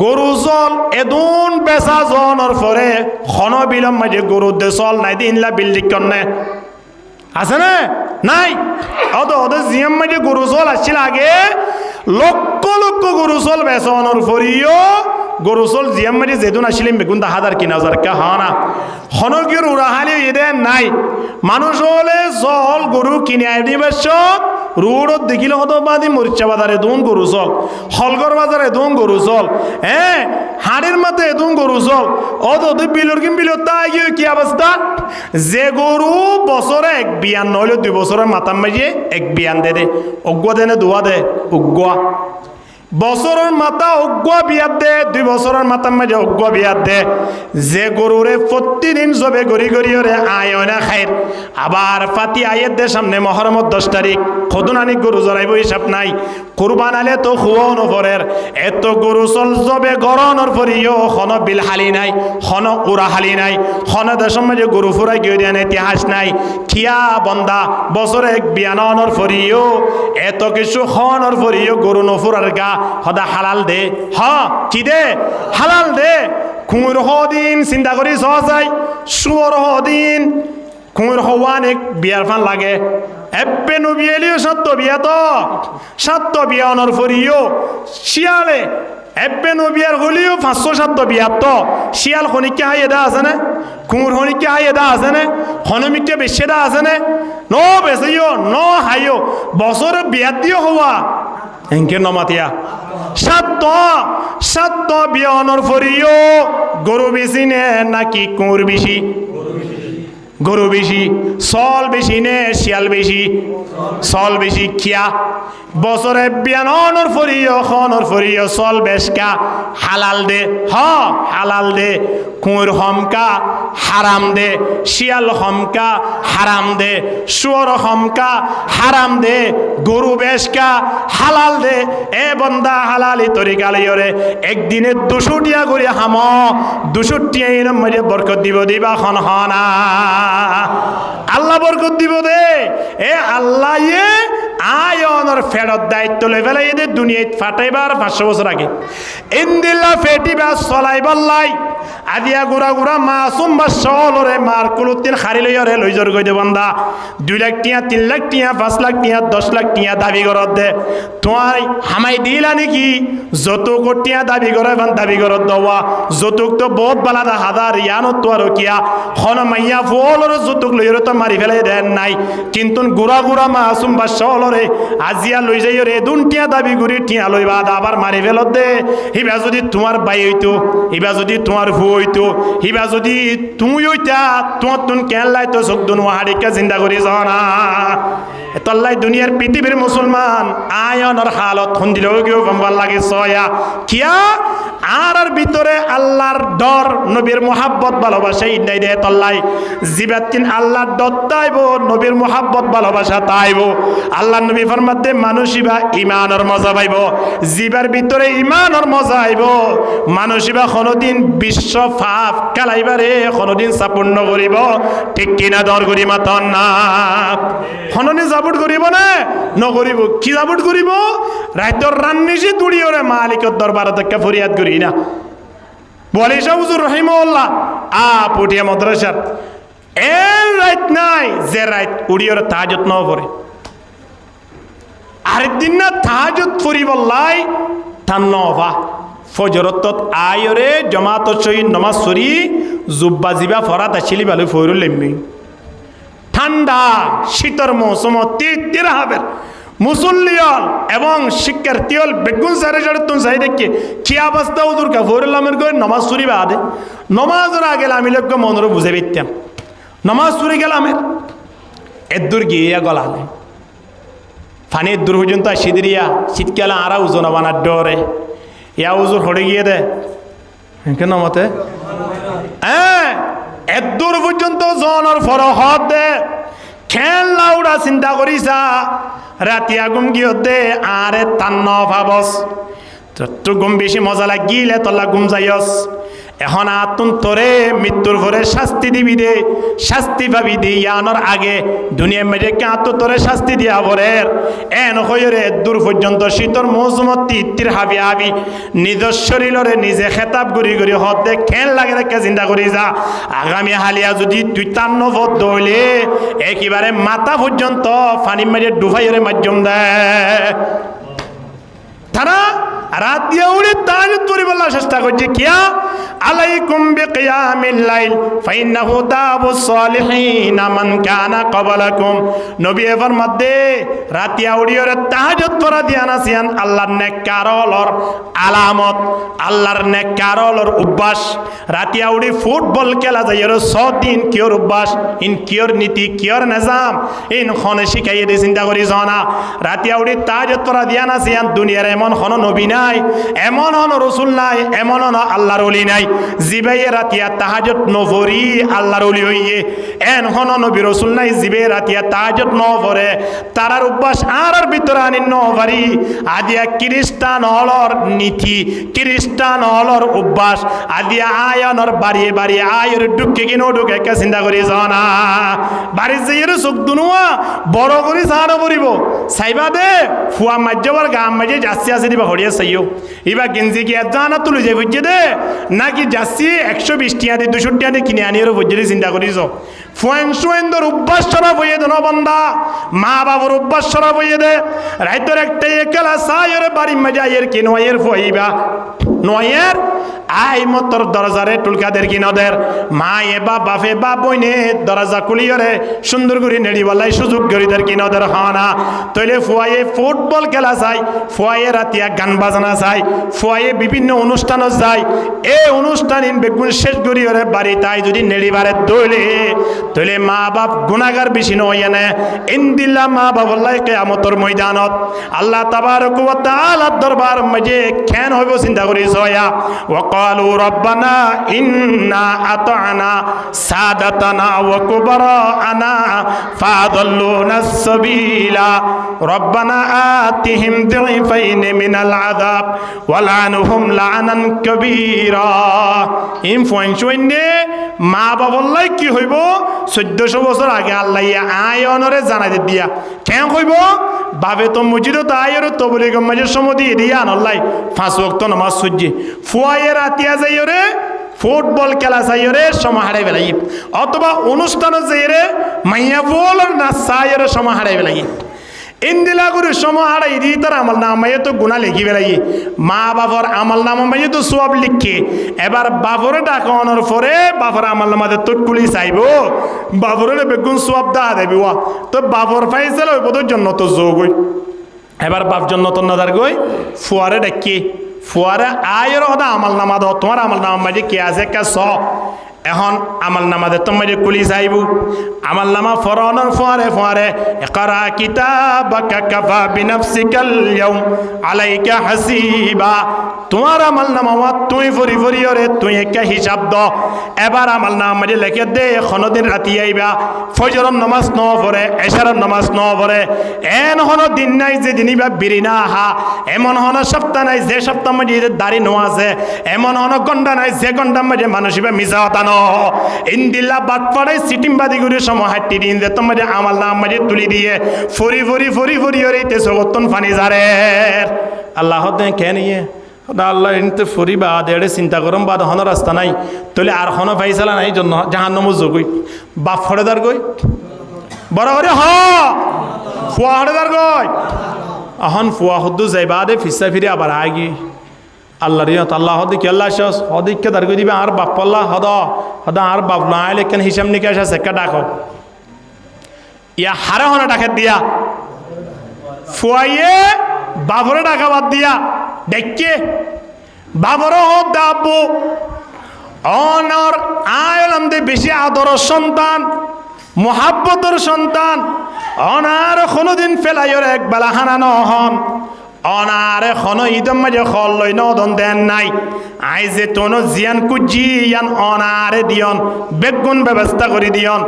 গরু চল এদুন বেচা জনের পরে হন বিলম মাঝে গরু দে চল নাই দিনলা বিল্ডিং কন্যা আছে না নাই ওদের জিএম মাঝে গরু চল আসছিল আগে লক্ষ লক্ষ গরু চল বেসনের ফরিও গরু চল জিএম মাঝে যেদিন আসছিলেন বেগুন 10,000 কা হানা হনকির উড়াহালি এদের নাই মানুষ হলে জল গরু কিনে আইনি বেশক রোডত দেখিলে হতো বাদি মরিচা বাজারে দুন গরু চল হলগর বাজারে দুন গরু চল হ্যাঁ হাড়ির মাথে দুন গরু চল অত বিলর কিন বিলর তাই কি অবস্থা যে গরু বছরে এক বিয়ান নইলে 2 বছরের মাথার মাঝে এক বিয়ান দে অজ্ঞ দেনে দোয়া দে অজ্ঞ বছরের মাথা অজ্ঞ বিয়াত দে 2 বছরের মাথার মাঝে অজ্ঞ বিয়াত দে যে গরুরে প্রতিদিন জবে গড়ি গড়ি ওরে আয় না খায়ের আবার ফাতি আয়ের দে সামনে মহরমত 10 তারিখ খদুন আনি গরু জরাইব হিসাব নাই কুরবান আলে তো খুয়াও নফরের এত গরু চল জবে গরণর ফরিও খন বিল হালি নাই খন উড়া হালি নাই খন দেশের মাঝে গরু ফুরাই গিয়ে দেন ইতিহাস নাই খিয়া বন্দা বছরে এক বিয়ানর ফরিও এত কিছু খনর ফরিও গরু নফুরার গা সদা হালাল দে হ কি দে হালাল দে কুঁর হদিন চিন্তা করি সহজাই সুর হদিন কুঁর হওয়ান এক বিয়ার ফান লাগে এব্বে নবিয়েলিও সত্য বিয়া তো সত্য বিয়া অনর ফরিও শিয়ালে এব্বে নবিয়ার হলিও 500-700 বিয়া তো শিয়াল খনিকে হাই এদা আছে না কুঁর খনিকে হাই এদা আছে না হনমিকে বেশি এদা আছে না ন বেশিও ন হাইও বছরে বিয়া দিও হওয়া এনকে নমাতিয়া সাত বিয়নর ফরিও গরু বেশি নে নাকি কুঁর বেশি গরু বেশি সল বেশি নে শিয়াল বেশি সল বেশি খিয়া বছরে বিয়ানর ফরিও খনর ফরিও সল বেশকা হালাল দে হ হালাল দে কুঁর হমকা হারাম দে শিয়াল হমকা হারাম দে শুয়র হমকা হারাম দে গরু বেশকা হালাল দে এ বন্দা হালালি তরিকা লইরে একদিনে 200 টিয়া করে হাম 200 টিয়া এরম মাঝে বরকত দিব দিবা খন হনা আল্লাহ বরকত দিব দে এ আল্লাহ এ আয়নর ফেরত দায়িত্ব লই ফেলে এদের দুনিয়ায় ফাটাইবার 500 বছর আগে ইন্দিল্লা ফেটিবা চলাইবার লাই আদিয়া গুড়া গুড়া মাসুম বা সলরে মার কুলুতিন খারি লইরে লইজর গই দে বান্দা 2 লাখ টিয়া 3 লাখ টিয়া 5 লাখ টিয়া 10 লাখ টিয়া দাবি করত দে তোমার হামাই দিলা নাকি যত কোটিয়া দাবি করে বান দাবি করত দওয়া যতুক তো বহুত বালাদা হাজার ইয়ানো তো আর কিয়া খন মাইয়া ফলর যতুক লইরে তো মারি ফেলে দেন নাই কিন্তু গুড়া গুড়া মাসুম বা সলরে আজিয়া লই যাইরে দুনটিয়া দাবি করি টিয়া লইবা আবার মারি ফেলত দে হিবা যদি তোমার বাই হইতো হিবা যদি তোমার ভু হইতো হিবা যদি তুমি হইতা তোমার তুন কেন লাই তো চোখ দুন ওয়াহারিকা চিন্তা করি জানা তল্লাই দুনিয়ার পৃথিবীর মুসলমান আয়নর হালত খুন্দিলেও কেউ গম্বার লাগে সয়া কিয়া আর ভিতরে আল্লাহর ডর নবীর মোহাব্বত ভালোবাসা ইন্দাই দে তল্লাই জিবাতিন আল্লাহর ডর তাইব নবীর মোহাব্বত ভালোবাসা তাইব আল্লাহ নবী ফরমাতে মানুষিবা ইমানের মজা পাইব জিবার ভিতরে ইমানের মজা আইব মানুষিবা কোনোদিন বিশ্ব ফাপ কালাইবারে কোনোদিন সাপূর্ণ করিব ঠিক কিনা দর করি মাতন না কোনোদিন জাবুট করিব না নকরিব কি জাবুট করিব রাইতর রান্নিসি তুড়ি ওরে মালিকের দরবার থেকে ফরিয়াদ করি না বলি শাহ হুজুর রহিমাহুল্লাহ পুটিয়া মাদ্রাসার এর রাইত নাই যে রাইত উড়ি ওরে তাহাজ্জুদ ন পড়ে আরেকদিন না তাহাজ্জুদ পড়িব লাই তান নভা ফজরত আয়রে জমাত সই নমাজ সরি জুব্বা জিবা ফরাত আসিলি ভালো ফয়রুল লেম্মি ঠান্ডা শীতর মৌসুম তিরা হাবের মুসল্লিয়ল এবং শিক্ষার্থীল বেগুন সারে সাড়ে তুন সাই দেখে কি অবস্থা ওদুর কাফরুল্লামের করে নমাজ সুরি বাদে নমাজের আগে আমি লোক মনরে বুঝে পেতাম নমাজ সুরি গেলামের এদুর গিয়ে গলালে ফানির দূর পর্যন্ত সিদিরিয়া শীতকালে আরা ওজন বানার ডরে ইয়া ওজোর হড়ে গিয়ে দে কেন মতে হ্যাঁ এদুর পর্যন্ত জনের ফরহত দে খেল লাউডা চিন্তা করিছা রাতি আগুম গিয়ে দে আরে তান্ন ভাবস তো ঘুম বেশি মজা লাগিলে তলা ঘুম যাইস এখন আতুন তোরে মৃত্যুর পরে শাস্তি দিবি দে, শাস্তি পাবি দি ইয়ানোর আগে দুনিয়া মেরে কাঁতো তোরে শাস্তি দিয়া পরের এন হইরে দূর পর্যন্ত শীতর মৌসুমত তিত্তির হাবি হাবি নিজের শরীরে নিজে খেতাব করি করি হতে খেল লাগে রেখে চিন্তা করি যা আগামী হালিয়া যদি তুই তান্ন পথ দৌলে একেবারে মাথা পর্যন্ত ফানি মেরে ডুবাইরে মাধ্যম দেয়। তারা রাত দিয়ে উড়ে তাহাজ্জুদ পড়ি বলার চেষ্টা করছে কিয়া আলাইকুম বিকিয়ামিল লাইল ফাইন্নাহু দাবুস সালিহিন মান কানা ক্বাবলাকুম। নবী এর মধ্যে রাতিয়া উড়িয়রে তাহাজ্জুদ পড়া দিয়া নাসিয়ান আল্লাহর নেককারলর আলামত, আল্লাহর নেককারলর অভ্যাস। রাতিয়া উড়ি ফুটবল খেলা যায় এর 100 দিন কিয়র অভ্যাস, ইন কিয়র নীতি কিয়র নিজাম ইন খনে শিখাইয়ে দিয়ে চিন্তা করি জানা। রাতিয়া উড়ি তাহাজ্জুদ পড়া দিয়া নাসিয়ান দুনিয়ার এমন হন নবী নাই, এমন হন রসুল নাই, এমন হন আল্লাহর ওলি নাই জিবাই রাতিয়া তাহাজ্জুদ নপড়ি আল্লাহর ওলি হইয়ে। এন হন নবী রসুল নাই জিবে রাতিয়া তাহাজ্জুদ নপড়ে, তারার অভ্যাস আর ভিতরে আনি নপারি। আদিয়া খ্রিস্টান হলর নীতি, খ্রিস্টান হলর অভ্যাস আদিয়া আয়নর বাড়িয়ে বাড়িয়ে আয়ের ঢুকে কিনো ঢুকে কে চিন্তা করি জানা বাড়ির যে চোখ দুনুয়া বড় করি চাহানো পড়িব চাইবা দে ফুয়া মাজ্যবার গাম মাঝে যাচ্ছি আছে দিবা হরিয়া চাইও ইবা গেঞ্জি কি এত জানা তুলে যাই বুঝছে দে নাকি যাচ্ছি 120 টিয়া দিয়ে 200 টিয়া দিয়ে কিনে আনি বুঝে চিন্তা করিস। ফুয়েন সুয়েন্দর অভ্যাস সরা বইয়ে দে বন্ধা, মা বাবার অভ্যাস সরা বইয়ে দে রাইতর একটাই একেলা সাইয়ের বাড়ি মাঝে আইয়ের কি নয়ের ফুয়াইবা নয়ের আই মতর দরজারে টুলকাদের কিনদের মা এ বা বাপে বা বইনে দরজা কুলিয়রে সুন্দর করে নেড়িওয়ালাই সুযোগ গরিদের কিনদের হনা তৈলে ফুয়াইয়ে ফুটবল খেলা চাই, ফুয়াইয়ে রাতিয়া গান বাজনা চাই, ফুয়াইয়ে বিভিন্ন অনুষ্ঠানও যায়। এই অনুষ্ঠান বেগুন শেষ গরিয়রে বাড়ি তাই যদি নেড়িবারে দইলে তৈলে মা বাপ গুণাগার বেশি নয় না ইন্দিল্লা মা বাবল্লাই কিয়ামতের ময়দানত আল্লাহ তাবারক ওয়া তাআলার দরবার মাঝে কেন হইব চিন্তা করি জয়া وقالوا ربنا إنا أطعنا سادتنا وكبراءنا فأضلونا السبيل ربنا آتهم ضعفين من العذاب ولعنهم لعنا كبيرا ইম ফুয়েনশুইনে মা বাবল্লাই কি হইব 1400 বছর আগে আল্লাহ আয়নরে জানাই দিয়া কেন হইব বাবে তো মসজিদে তো আয়ের তবলিগ মাঝে সমদি দিয়া আনলাই 5 ওয়াক্ত নামাজ সুজি ফুয়ায়ে রাতিয়া যাইরে ফুটবল খেলা চাইরে সময় হারাই বেলাই অথবা অনুষ্ঠানও যাইরে মাইয়া বল না চাইরে সময় হারাই বেলাই ইন্দিলা করে সময় হারাই দি তার আমল নামাইয়ে তো গুণা লিখি বেলাই মা বাবার আমল নামাইয়ে তো সব লিখে এবার বাবরে ডাকানোর পরে বাবর আমল নামাদের তুটকুলি চাইব বাবরের বেগুন সব দা দেবি ওয়া তো বাবর ফাইসাল ওই বোধের জন্য তো যোগ এবার বাপ জন্য তো নদার গই ফুয়ারে ডাকি ফুয়ারে আয়ের হদা আমল নামা দাও তোমার আমল নামা মাঝে কে আছে কে স এখন আমল নামাদের তোমার কুলি চাইব আমল নামা ফরানোর ফুয়ারে ফুয়ারে ইকরা কিতাবাকা কাফা বিনাফসিকাল ইয়াউম আলাইকা হাসিবা তোমার আমল নামা তুই ফরি ফরি ওরে তুই একটা হিসাব দ এবার আমল নামা মাঝে লিখে দে কোনদিন রাতি আইবা ফজরের নামাজ ন পড়ে এশারের নামাজ ন পড়ে এন হন দিন নাই যে দিনইবা বিরিনা হা এমন হন সপ্তাহ নাই যে সপ্তাহ মাঝে দাড়ি নো আছে এমন হন গন্ডা নাই যে গন্ডার মাঝে মানুষিবা মিছা হতানো ইন্দিল্লা বাদ পড়াই সিটিমবাদি করে সময় হাঁটি দিন যে তোমার আমল নাম মাঝে তুলি দিয়ে ফরি ফরি ফরি ফরি ওরে তেসগতন ফানি যারে আল্লাহ দে কেন ইয়ে আল্লাহ এনতে ফরি বা দেড়ে চিন্তা করম বা হন রাস্তা নাই তাহলে আর হন ফাইসালা নাই জন্য জাহান্নামে যোগই বাপ ফড়েদার গই বড় করে হ ফুয়া হড়েদার গই এখন ফুয়া হদ্দু যাইবা দে ফিসা ফিরে আবার আগি আল্লাহ রিয়ত আল্লাহ হদি কি আল্লাহ শেষ হদিকে দাঁড় করে দিবে আর বাপ পাল্লা হদা আর বাপ না আইলে কেন হিসাব নিকাশ আছে একটা ডাকো ইয়া হারে হনে ডাকে দিয়া ফুয়াইয়ে বাবরে ডাকা বাদ দিয়া দেখকে বাবরও হোক দাব্বু অনর আয়লাম দে বেশি আদর সন্তান মোহাব্বতর সন্তান অনার কোনোদিন ফেলাইয়ের এক বেলা হানানো হন অনারে খন ইদম মাঝে খল লই নদন দেন নাই আই যে তোনো জিয়ান কুজি ইয়ান অনারে দিয়ন বেগুন ব্যবস্থা করে দিয়ন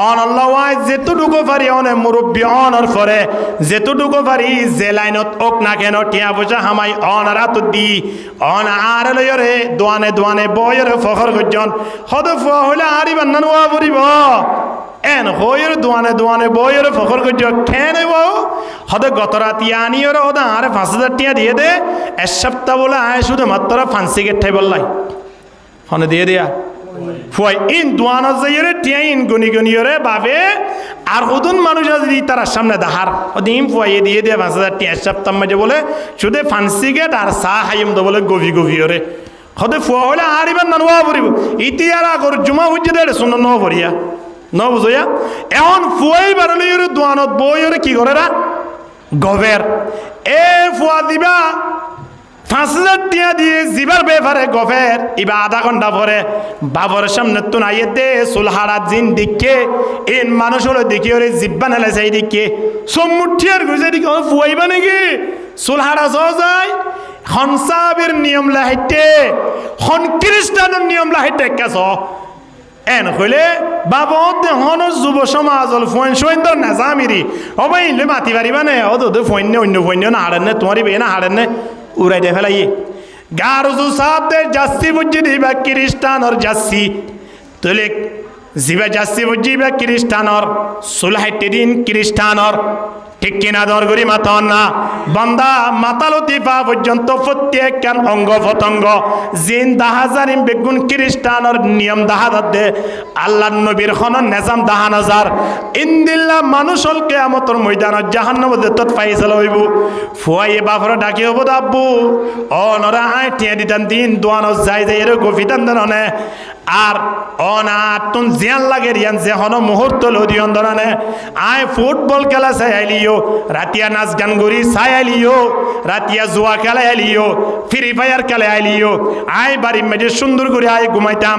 অন আল্লাহ আই যেতুটুকু পারি অনে মুরব্বী অনর ফরে যেতুটুকু পারি যে লাইনত ওক না কেন টিয়া পয়সা হামাই অনারা তো দি অন আর লয়রে দোয়ানে দোয়ানে বয়রে ফখর গজন হদ ফুয়া হইলে আরি বান্নান ওয়া পড়িব এন হইর দোয়ানে দোয়ানে বইয়ের ফখর করছ খেয়ে বউ হদে গত রাতি আনিওর ওদা আরে 5,000 টিয়া দিয়ে দে এক সপ্তাহ বলে আয় শুধুমাত্র ফান্সি গেটটাই বললাই হনে দিয়ে দিয়া ফুয়াই ইন দোয়ান যাইরে টিয়া ইন গুনি গুনিয়রে বাবে আর হুদুন মানুষ যদি তার সামনে দাহার ওদিন ফুয়াই দিয়ে দিয়ে 5,000 টিয়া এক সপ্তাহ মাঝে বলে শুধু ফান্সি গেট আর চা হাইম দো বলে গভি গভিয়রে হদে ফুয়া হলে আর ইবার নানুয়া পড়িব ইতিয়ার আগর জুমা বুঝে দেড় শুনো ন ভরিয়া ন বুঝইয়া এখন ফুয়াই বারলির দোয়ানত বইরে কি করে রা গভের এ ফুয়া দিবা 5,000 টিয়া দিয়ে জিবার বেফারে গভের ইবা আধা ঘন্টা পরে বাবর সামনে তো নাইয়ে দে সুলহারা জিন দিকে ইন মানুষ হলো দেখি ওরে জিব্বা নেলে সেই দিকে সম্মুঠিয়ার গুজে দিকে ফুয়াইবা নাকি সুলহারা যায় হনসাবের নিয়ম লাহিতে হন খ্রিস্টানের নিয়ম লাহিতে কেস এন হইলে বাবদ হন যুব সমাজল ফোন সৈন্দর না জামিরি অবাইলে মাতি পারিবা নে ও তো ফোন অন্য ফোন না হারেন নে তোমারই বে না হারেন নে উড়াই দে ফেলাই গারুজু সাহেবদের জাসি বুঝি দিবা খ্রিস্টানর জাসি তোলে জিবা জাসি বুঝি বা খ্রিস্টানর সুলহাইতে দিন খ্রিস্টানর ঠিক কিনা দর করি মাতন না বান্দা মাতালতি পা পর্যন্ত প্রত্যেক কান অঙ্গ পতঙ্গ জিন দাহাজারিম বেগুন খ্রিস্টানর নিয়ম দাহাদার দে আল্লাহ নবীর খনন নেজাম দাহানাজার ইন্দিল্লা মানুষ হল কেয়ামতর ময়দানত জাহান্নাম দেতত ফাইসাল হইব ফুয়াইয়ে বাফর ডাকি হব দাব্বু ও নরা আয় টিয়া দিতাম দিন দোয়ানো যাই যাই এর গফিতান দেনে আর অনাতুন জিয়ান লাগে রিয়ান যে হন মুহূর্ত লদিয়ন ধরানে আয় ফুটবল খেলা চাই আইলিও রাতিয়া নাচ গান গরি চাই আইলিও রাতিয়া জুয়া খেলা আইলিও ফ্রি ফায়ার খেলা আইলিও আয় বাড়ি মেজে সুন্দর করে আয় ঘুমাইতাম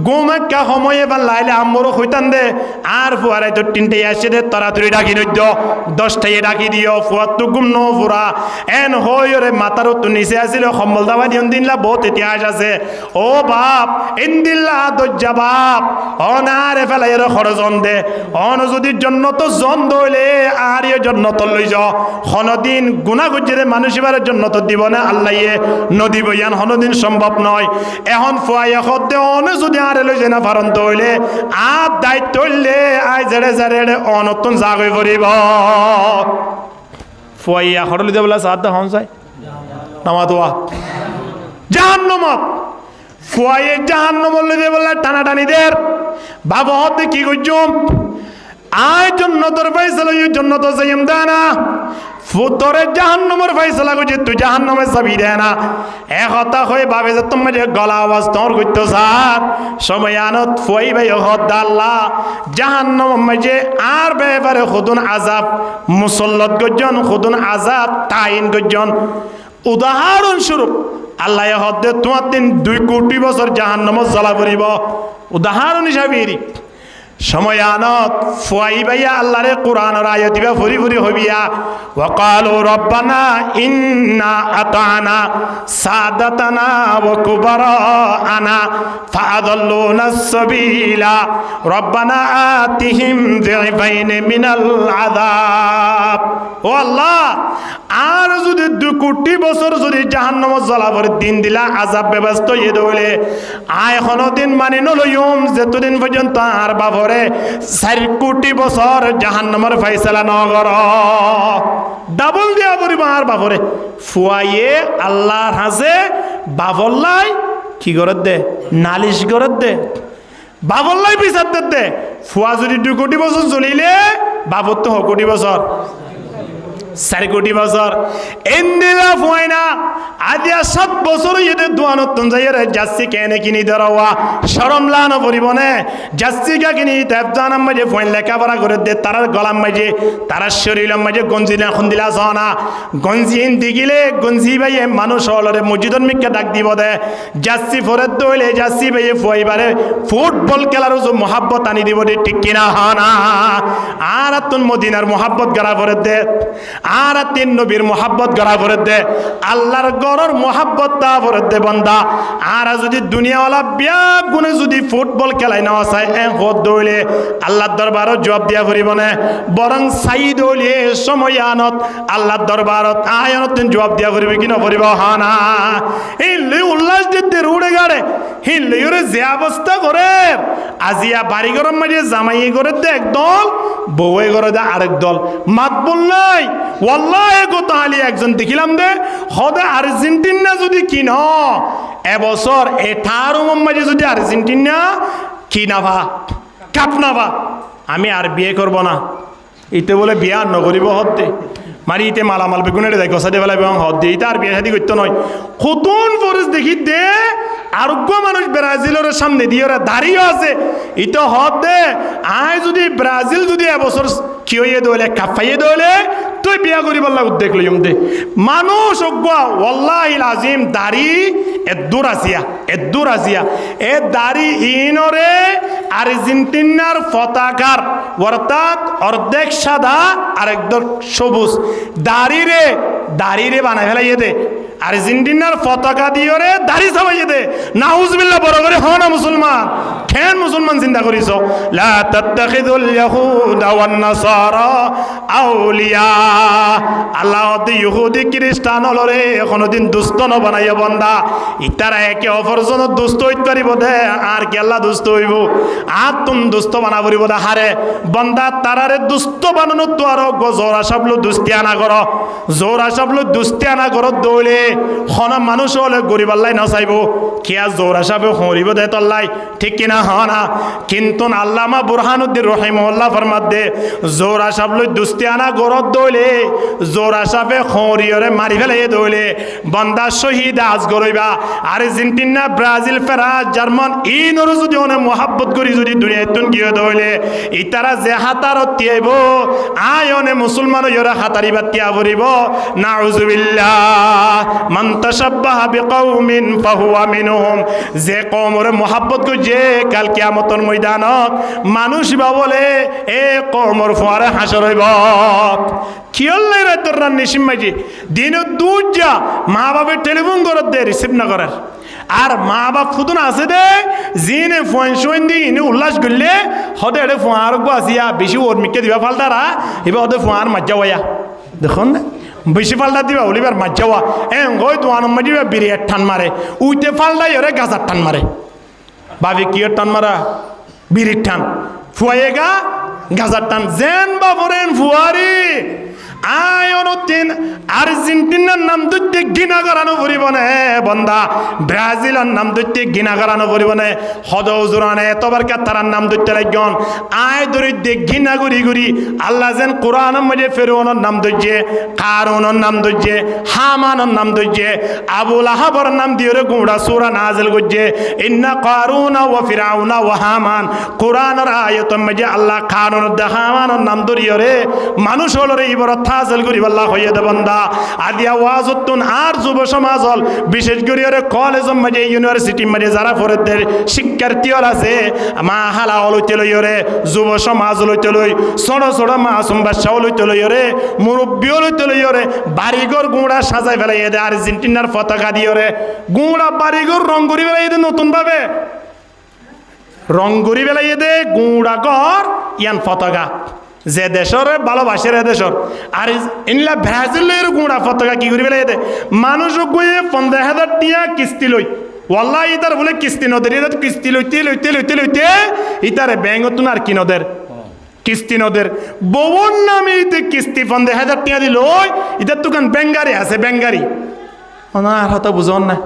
ঘুমাক্কা সময় এবার লাইলে আমরও হইতান দে আর ফুয়ারাই তো 3টে আসে দে তাড়াতাড়ি ডাকি নদ্য 10টায় ডাকি দিও ফুয়ার তো ঘুম ন ফুরা এন হই ওরে মাতারও তো নিচে আসিল সম্বল দাবা দিন দিনলা বহুত ইতিহাস আছে ও বাপ ইন্দিল্লা দজ্জাবাব অনারে ফেলাইয়ের খরজন দে অন যদি জন্নত জন দইলে আর এ জন্নত লই যাও হনদিন গুনাহ গুজরে মানুষ এবারে জন্নত দিব না আল্লাহয়ে নদী বইয়ান হনদিন সম্ভব নয় এখন ফুয়াইয়া খদ্দে অন যদি আরে লই যায় না পারন দইলে আর দায়িত্ব হইলে আই জেড়ে জেড়ে অনতুন জাগই পড়িব ফুয়াইয়া খড়লি দে বলা সাদ হন যায় নামাতোয়া জাহান্নামত ফুয়াইয়ে জাহান্নাম লইতে বললে টানাটানিদের বাবা হতে কি করছুম আয় জন্নতর ফাইসালা জন্নত যাইম দানা ফুতরে জাহান্নামের ফাইসালা করছে তুই জাহান্নামে যাবি দে না একতা হয়ে ভাবে যে তুমি যে গলা আওয়াজ তোর করতে স্যার সময় আনত ফুয়াই ভাই হদ আল্লাহ জাহান্নাম মাঝে আর বেবারে খুদুন আযাব মুসল্লত গজন খুদুন আযাব তাইন গজন উদাহরণস্বরূপ আল্লাহ হদ্দে তোমার 2 কোটি বছর জাহান্নামত জ্বালা পড়িব উদাহরণ হিসাবে সময় আনত ফুয়াই ভাইয়া আল্লাহরে কোরআনের আয়াত দিবা ফুরি ফুরি হবিয়া ওয়াকালু রব্বানা ইন্না আতানা সাদাতানা ওয়া কুবারানা ফাআদাল্লুনা সাবিলা রব্বানা আতিহিম যিফাইন মিনাল আযাব ও আল্লাহ আর যদি 2 কোটি বছর যদি জাহান্নামত জ্বালাবার দিন দিলা আযাব ব্যবস্থা ইয়ে দইলে আয় কোনদিন মানি নলইম যতদিন পর্যন্ত আর বাবরে 4 কোটি বছর জাহান্নামের ফয়সালা ন কর ডাবল দিয়া পরিবা আর বাবরে ফুয়াইয়ে আল্লাহর হাজে বাবল্লাই কি করত দে নালিশ করত দে বাবল্লাই বিচার দে ফুয়া যদি 2 কোটি বছর চলিলে বাবর তো 1 কোটি বছর 4 কোটি বছর ইন্দিলা ফুয়াইনা আদিয়া 7 বছর ইতে দোয়ানত যাইরে জাসি কেনে কিনি দরওয়া শরম লানো পরিবনে জাসি কা কিনি তাব জানাম মাঝে ফুয়াইন লেখাপড়া করে দে তার গলাম মাঝে তার শরীরম মাঝে গঞ্জি না খুন্দিলা জানা গঞ্জি দিগিলে গঞ্জি ভাই মানুষ হলরে মসজিদন মিকে ডাক দিব দে জাসি ফরে দইলে জাসি ভাই ফুয়াইবারে ফুটবল খেলার যে মোহাব্বত আনি দিব দে ঠিক কিনা হানা আর তুন মদিনার মোহাব্বত গড়া ফরে দে আর তিন নবীর মোহাব্বত গড়া ভরে দে আল্লাহর গড়র মোহাব্বত তা ভরে দে বন্দা আর যদি দুনিয়াওয়ালা বিয়া গুনে যদি ফুটবল খেলাই নেওয়া চাই হত দৌলে আল্লাহর দরবারত জবাব দিয়া ফুরিব না বরং চাই দৌলিয়ে সময় আনত আল্লাহর দরবারত আয়নত জবাব দিয়া ফুরিব কি নফরিব হানা এই উল্লাস দিতে উড়ে গাড়ে হিলে যে অবস্থা করে আজিয়া বাড়ি গরম মারিয়ে জামাই করে দে একদল বউয়ে করে দে আরেক দল মাত বল নাই ওয়াল্লাহি গত আলী একজন দেখিলাম দে হদে আর্জেন্টিনা যদি কিন এবছর 18 মাঝে যদি আর্জেন্টিনা কিনাবা কাপ নাবা আমি আর বিয়ে করব না ইতে বলে বিয়া নগরিব হতে মারি ইতে মালামাল বেগুনের দেখো সাথে বেলা এবং হদ দিয়ে ইতে আর বিয়ে শাদি করতে নয় কতন ফরজ দেখি দে আরোগ্য মানুষ ব্রাজিলের সামনে দিয়ে ওরা দাঁড়িয়ে আছে ইতো হদ দে আয় যদি ব্রাজিল যদি এবছর কি হইয়ে দৌলে কাপাইয়ে দৌলে তুই বিয়া করি বললা উদ্বেগ লইম দে মানুষ অজ্ঞা ওয়াল্লাহিল আজিম দাড়ি এদ্দুর আসিয়া এ দাড়ি ইনরে আর্জেন্টিনার পতাকার অর্থাৎ অর্ধেক সাদা আর একদম সবুজ দাড়িরে বানাই ফেলাইয়ে দে আর্জেন্টিনার পতাকা দিয়ে রে দাড়ি ছাপাইয়ে দে নাউজুবিল্লাহ বড় করে হ না মুসলমান কেন মুসলমান চিন্তা করিস লা তাত্তাখিযুল ইয়াহুদা ওয়ান নাসারা আউলিয়া আল্লাহ ইহুদি খ্রিস্টান হলরে কোনদিন দুষ্ট ন বানাইয়া বন্দা ইতারা একে অপর জন দুষ্ট হইতে পারিব দে আর কি আল্লাহ দুষ্ট হইব আর তুম দুষ্ট বানা পড়িব দে হারে বন্দা তারারে দুষ্ট বানানো তো আর জোর আসাবলো দুস্তিয়ানা কর জোর আসাবলো দুস্তিয়ানা কর দৌলে খনা মানুষ হলে গরিব আল্লাহ না চাইব কিয়া জোর আসাবে হরিব দে তল্লাই ঠিক কিনা হ না কিন্তু আল্লামা বুরহানুদ্দিন রহিমাহুল্লাহ ফরমাত দে জোর আসাবলো দুস্তিয়ানা গরত দৌলে জোর আসাবে হরিয়রে মারি ফেলে দৌলে বন্দা শহীদ আজ গরইবা আর্জেন্টিনা ব্রাজিল ফ্রান্স জার্মান ইনর যদি অনে মোহাব্বত করি যদি দুনিয়ায় তুন গিয়ে দৌলে ইতারা যে হাতারত তিয়াইব আয়নে মুসলমান ইরা হাতারিবা তিয়া ভরিব নাউজুবিল্লাহ মান তাশাব্বাহা বিকাউমিন ফাহুয়া মিনহুম যে কওমরে মোহাব্বত করি যে কাল কিয়ামতের ময়দানত মানুষ বা বলে এ কওমর ফুয়ারে হাসর হইব কিয়ল্লাই রাতর রান নিশিম মাইজি দিন দুজা মা বাবার টেলিফোন করত দে রিসিভ না করার আর মা বাপ ফুতুন আছে দে জিনে ফোন শোন দি ইনে উল্লাস করলে হদে এড়ে ফোয়ার গো আসিয়া বেশি ওর মিকে দিবা ফালতারা এবার হদে ফোয়ার মাজ্জা ওয়া দেখুন না বেশি ফালটা দিবা ওলিবার মাজ্জাওয়া গই দোয়ান মাজিবা বিরিয়ার টান মারে উইতে ফালটাই ওরে গাজার টান মারে ভাবি কিয়ের টান মারা বিরির টান ফুয়াইগা গাজার টান জেন বাবরেন ফুয়ারি আয়নতিন আর্জেন্টিনার নাম দুইতে ঘৃণা করানো পড়িব না বন্দা ব্রাজিলের নাম দুইতে ঘৃণা করানো পড়িব না হদৌজুরানে এতবার তারার নাম দুইতে লাগন আয় দরিদ্রে ঘৃণা করি করি আল্লাহ যেন কোরআনের মধ্যে ফেরৌনের নাম দইছে কারুনের নাম দইছে হামানের নাম দইছে আবুল আহাবর নাম দিয়ে গুড়া সূরা নাজিল করছে ইন্না কারুনা ওয়া ফিরাউনা ওয়া হামান কোরআনের আয়াতের মধ্যে আল্লাহ কারুন দে হামানের নাম ধরিয়ে রে মানুষ হলো রে ইবরত হাসিল করি আল্লাহ হইয়া দে বান্দা আদিয়া ওয়াজতুন আর যুব সমাজ হল বিশেষ করে ওরে কলেজের মাঝে ইউনিভার্সিটির মাঝে যারা ফরেদের শিক্ষার্থী হল আছে মা হালা লইতে লই রে যুব সমাজ লইতে লই ছোট ছোট মাসুম বাচ্চা লইতে লই রে মুরব্বীও লইতে লই রে বাড়িঘর গুঁড়া সাজাই ফেলাই দে আর্জেন্টিনার পতাকা দিয়ে রে গুঁড়া বাড়িঘর রং করি ফেলাই দে নতুন ভাবে রং করি ফেলাই দে গুঁড়া ঘর ইয়ান পতাকা যে দেশের ভালোবাসে দেশের আর ইনলা ব্রাজিলের গুঁড়া পতাকা কি করি ফেলাই দে মানুষ গিয়ে 15,000 টিয়া কিস্তি লই ওয়াল্লাহ ইতার বলে কিস্তি নদের এটা কিস্তি লইতে লইতে লইতে লইতে ইতারে ব্যাঙ্গতুন আর কি নদের কিস্তি নদের বউর নামে ইতে কিস্তি 15,000 টিয়া দিল ইতার দোকান বেঙ্গারি আছে বেঙ্গারি ওনার হয়তো বুঝন না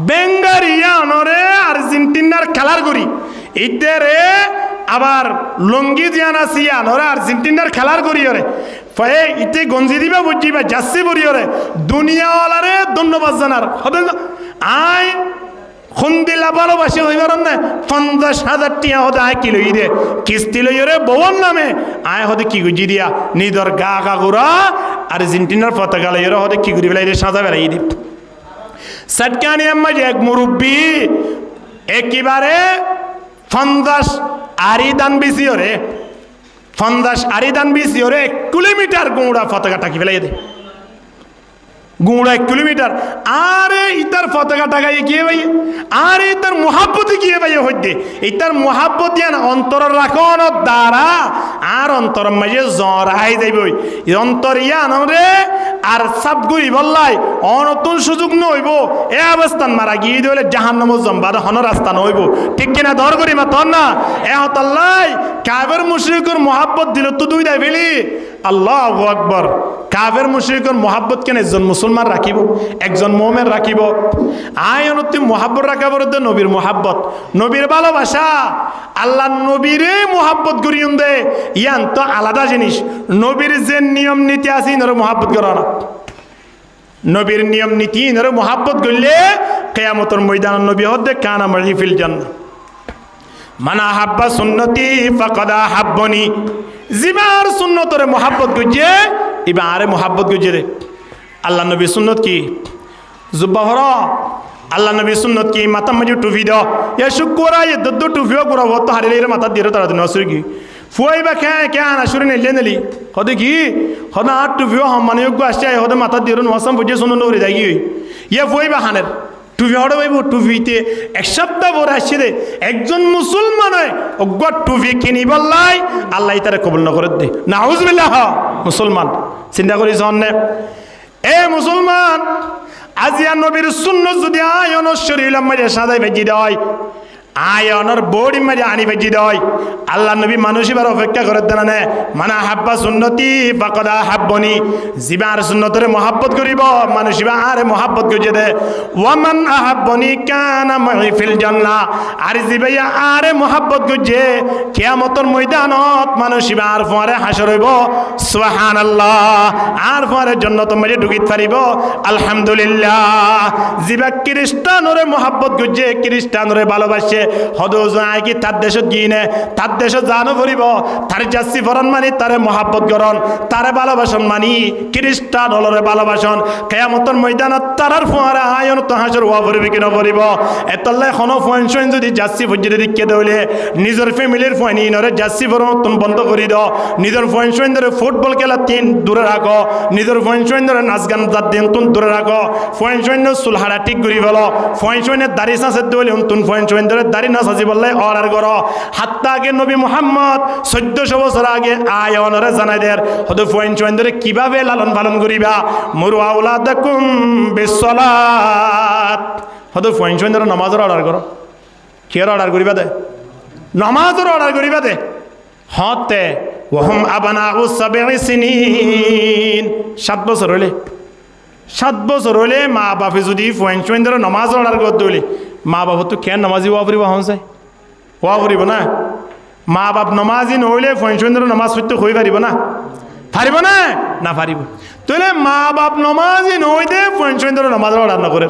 বেঙ্গারিয়া নরে আর্জেন্টিনার খেলার করি ইতারে আবার লঙ্গি জিয়ানা সিয়ান ওরা আর্জেন্টিনার খেলার করি ওরে ফয়ে ইতে গঞ্জি দিবা বুঝিবা জার্সি পরি ওরে দুনিয়াওয়ালারে ধন্যবাদ জানার হবে আয় খুন্দিলা ভালোবাসি হইবার না 50,000 টিয়া হতে আয় কি লই দে কিস্তি লই ওরে বউর নামে আয় হতে কি গুজি দিয়া নিদর গা গা গুড়া আর্জেন্টিনার পতাকা লই ওরে হতে কি করি বেলাই সাজা বেলাই দি সটকানি আম্মা যে এক মুরব্বী একেবারে 50 আরি দান বেশি ওরে 50 আরিদান বিসি ওরে 1 কিলোমিটার গুঁড়া পতাকা টাকি ফেলাই দে গুঁড়া 1 কিলোমিটার আরে ইতার পতাকা টাকাই গিয়ে ভাই আরে ইতার মোহাব্বতে গিয়ে ভাই হইতে ইতার মোহাব্বত ইয়ান অন্তর রাখন দ্বারা আর অন্তর মাঝে জড়াই যাইব অন্তর ইয়ান রে আর সব গুই বললাই অনতুন সুযোগ নইব এ অবস্থান মারা গিয়ে দিলে জাহান্নাম জম্বাদ হন রাস্তা নইব ঠিক কিনা দর করি মা তন না এ হতাল্লাই কাফের মুশরিকের মোহাব্বত দিল তো দুই দাই ফেলি আল্লাহু আকবার কাফের মুশরিকের মোহাব্বত কেন একজন মুসলমান রাখিব একজন মুমিন রাখিব আয়নতি মোহাব্বত রাখাবর দে নবীর মোহাব্বত নবীর ভালোবাসা আল্লাহ নবীরে মোহাব্বত করিউন দে ইয়ান তো আলাদা জিনিস নবীর যে নিয়ম নীতি আছে ইনরে মোহাব্বত করা না নবীর নিয়ম নীতি ইনরে মোহাব্বত করলে কিয়ামতের ময়দান নবী হদে কানা মাই ফিল জান্নাহ মানা হাব্বা সুন্নতি ফাকাদ হাব্বনি জিবার সুন্নতরে মোহাব্বত গুজে ইবা আরে মোহাব্বত গুজে রে আল্লাহ নবী সুন্নত কি জুব্বা হর আল্লাহ নবী সুন্নত কি মাথা মাঝে টুপি দাও এ শুক্রা এ দদ্দু টুপিও করা হতো হারিলে মাথা দিয়ে তারা দিন আসুর কি ফুয়াইবা খেয়ে কে আনা শুরু নেলে নেলি হদে কি হদা আর টুপিও মানে আসছে হদে মাথা দিয়ে নসাম বুঝে শুনো নৌরে যাই ইয়ে ফুয়াইবা হানের টুপি হড়ে ভাইব টুপিতে 1 সপ্তাহ পরে আসছে রে একজন মুসলমান হয় অজ্ঞ টুপি কিনি বললাই আল্লাহ তারা কবুল না করে দে নাউজুবিল্লাহ মুসলমান চিন্তা করিস অন্যে এ মুসলমান আজিয়া নবীর সুন্নত যদি আয়নের শরীর মাঝে সাদাই ভেজি দেয় আয়নের বডি মাঝে আনি ভেজি দেয় আল্লাহ নবী মানুষ এবার অপেক্ষা করে দেন না মানা হাব্বা সুন্নতি ফাকাদ হাব্বনি জিবার সুন্নতরে মোহাব্বত করিব মানুষ এবার আরে মোহাব্বত করিয়ে দে ওয়ামান আহাব্বনি কানা মাই ফিল জান্নাহ আর জিবাইয়া আরে মোহাব্বত করিয়ে কিয়ামতের ময়দানত মানুষ এবার পরে হাসর হইব সুবহানাল্লাহ আর পরে জান্নাত মাঝে ঢুকিত পারিব আলহামদুলিল্লাহ জিবা খ্রিস্টানরে মোহাব্বত করিয়ে খ্রিস্টানরে ভালোবাসে হদো যায় কি তার দেশত গিয়ে তার দেশত জানো ভরিব তার যাচ্ছি ফরন মানি তারে মোহাব্বত করন তারে ভালোবাসন মানি খ্রিস্টান হলরে ভালোবাসন কিয়ামতের ময়দানত তারার ফোয়ারে আয়ন তো হাসর ওয়া ভরিব কি না ভরিব এতলে কোনো ফোন শোন যদি যাচ্ছি ভজিরে দিকে দইলে নিজের ফ্যামিলির ফোন ইনরে যাচ্ছি ফরন তুমি বন্ধ করে দাও নিজের ফোন শোন ধরে ফুটবল খেলা তিন দূরে রাখো নিজের ফোন শোন ধরে নাচ গান যার দিন তুমি দূরে রাখো ফোন শোন সুলহারা ঠিক করি ফেলো ফোন শোনের দাড়ি সাঁচে দইলে তুমি ফোন শোন ধরে দাড়ি না সাজি বললে অর্ডার করো হাত্তা আগে নবী মুহাম্মদ 1400 বছর আগে আয়নরে জানাই দেয় হয়তো ফোন শোন ধরে কিভাবে লালন পালন করিবা মুরু আওলাদাকুম বিসসালাত হয়তো ফোন শোন ধরে নামাজের অর্ডার করো কিয়ের অর্ডার করিবা দে নামাজের অর্ডার করিবা দে হতে ওহম আবনাউ 7 সিনিন 7 বছর হলে 7 বছর হলে মা বাপে যদি ফোন শোন ধরে নামাজ অর্ডার করতে হলে মা বাপ তো কেন নামাজি ওয়া ফুরিব হন চাই ওয়া ফুরিব না মা বাপ নামাজি নহলে ফোন শোন ধরে নামাজ পড়তে হই পারিব না পারিব না না পারিব তাহলে মা বাপ নামাজি নহইতে ফোন শোন ধরে নামাজের অর্ডার না করে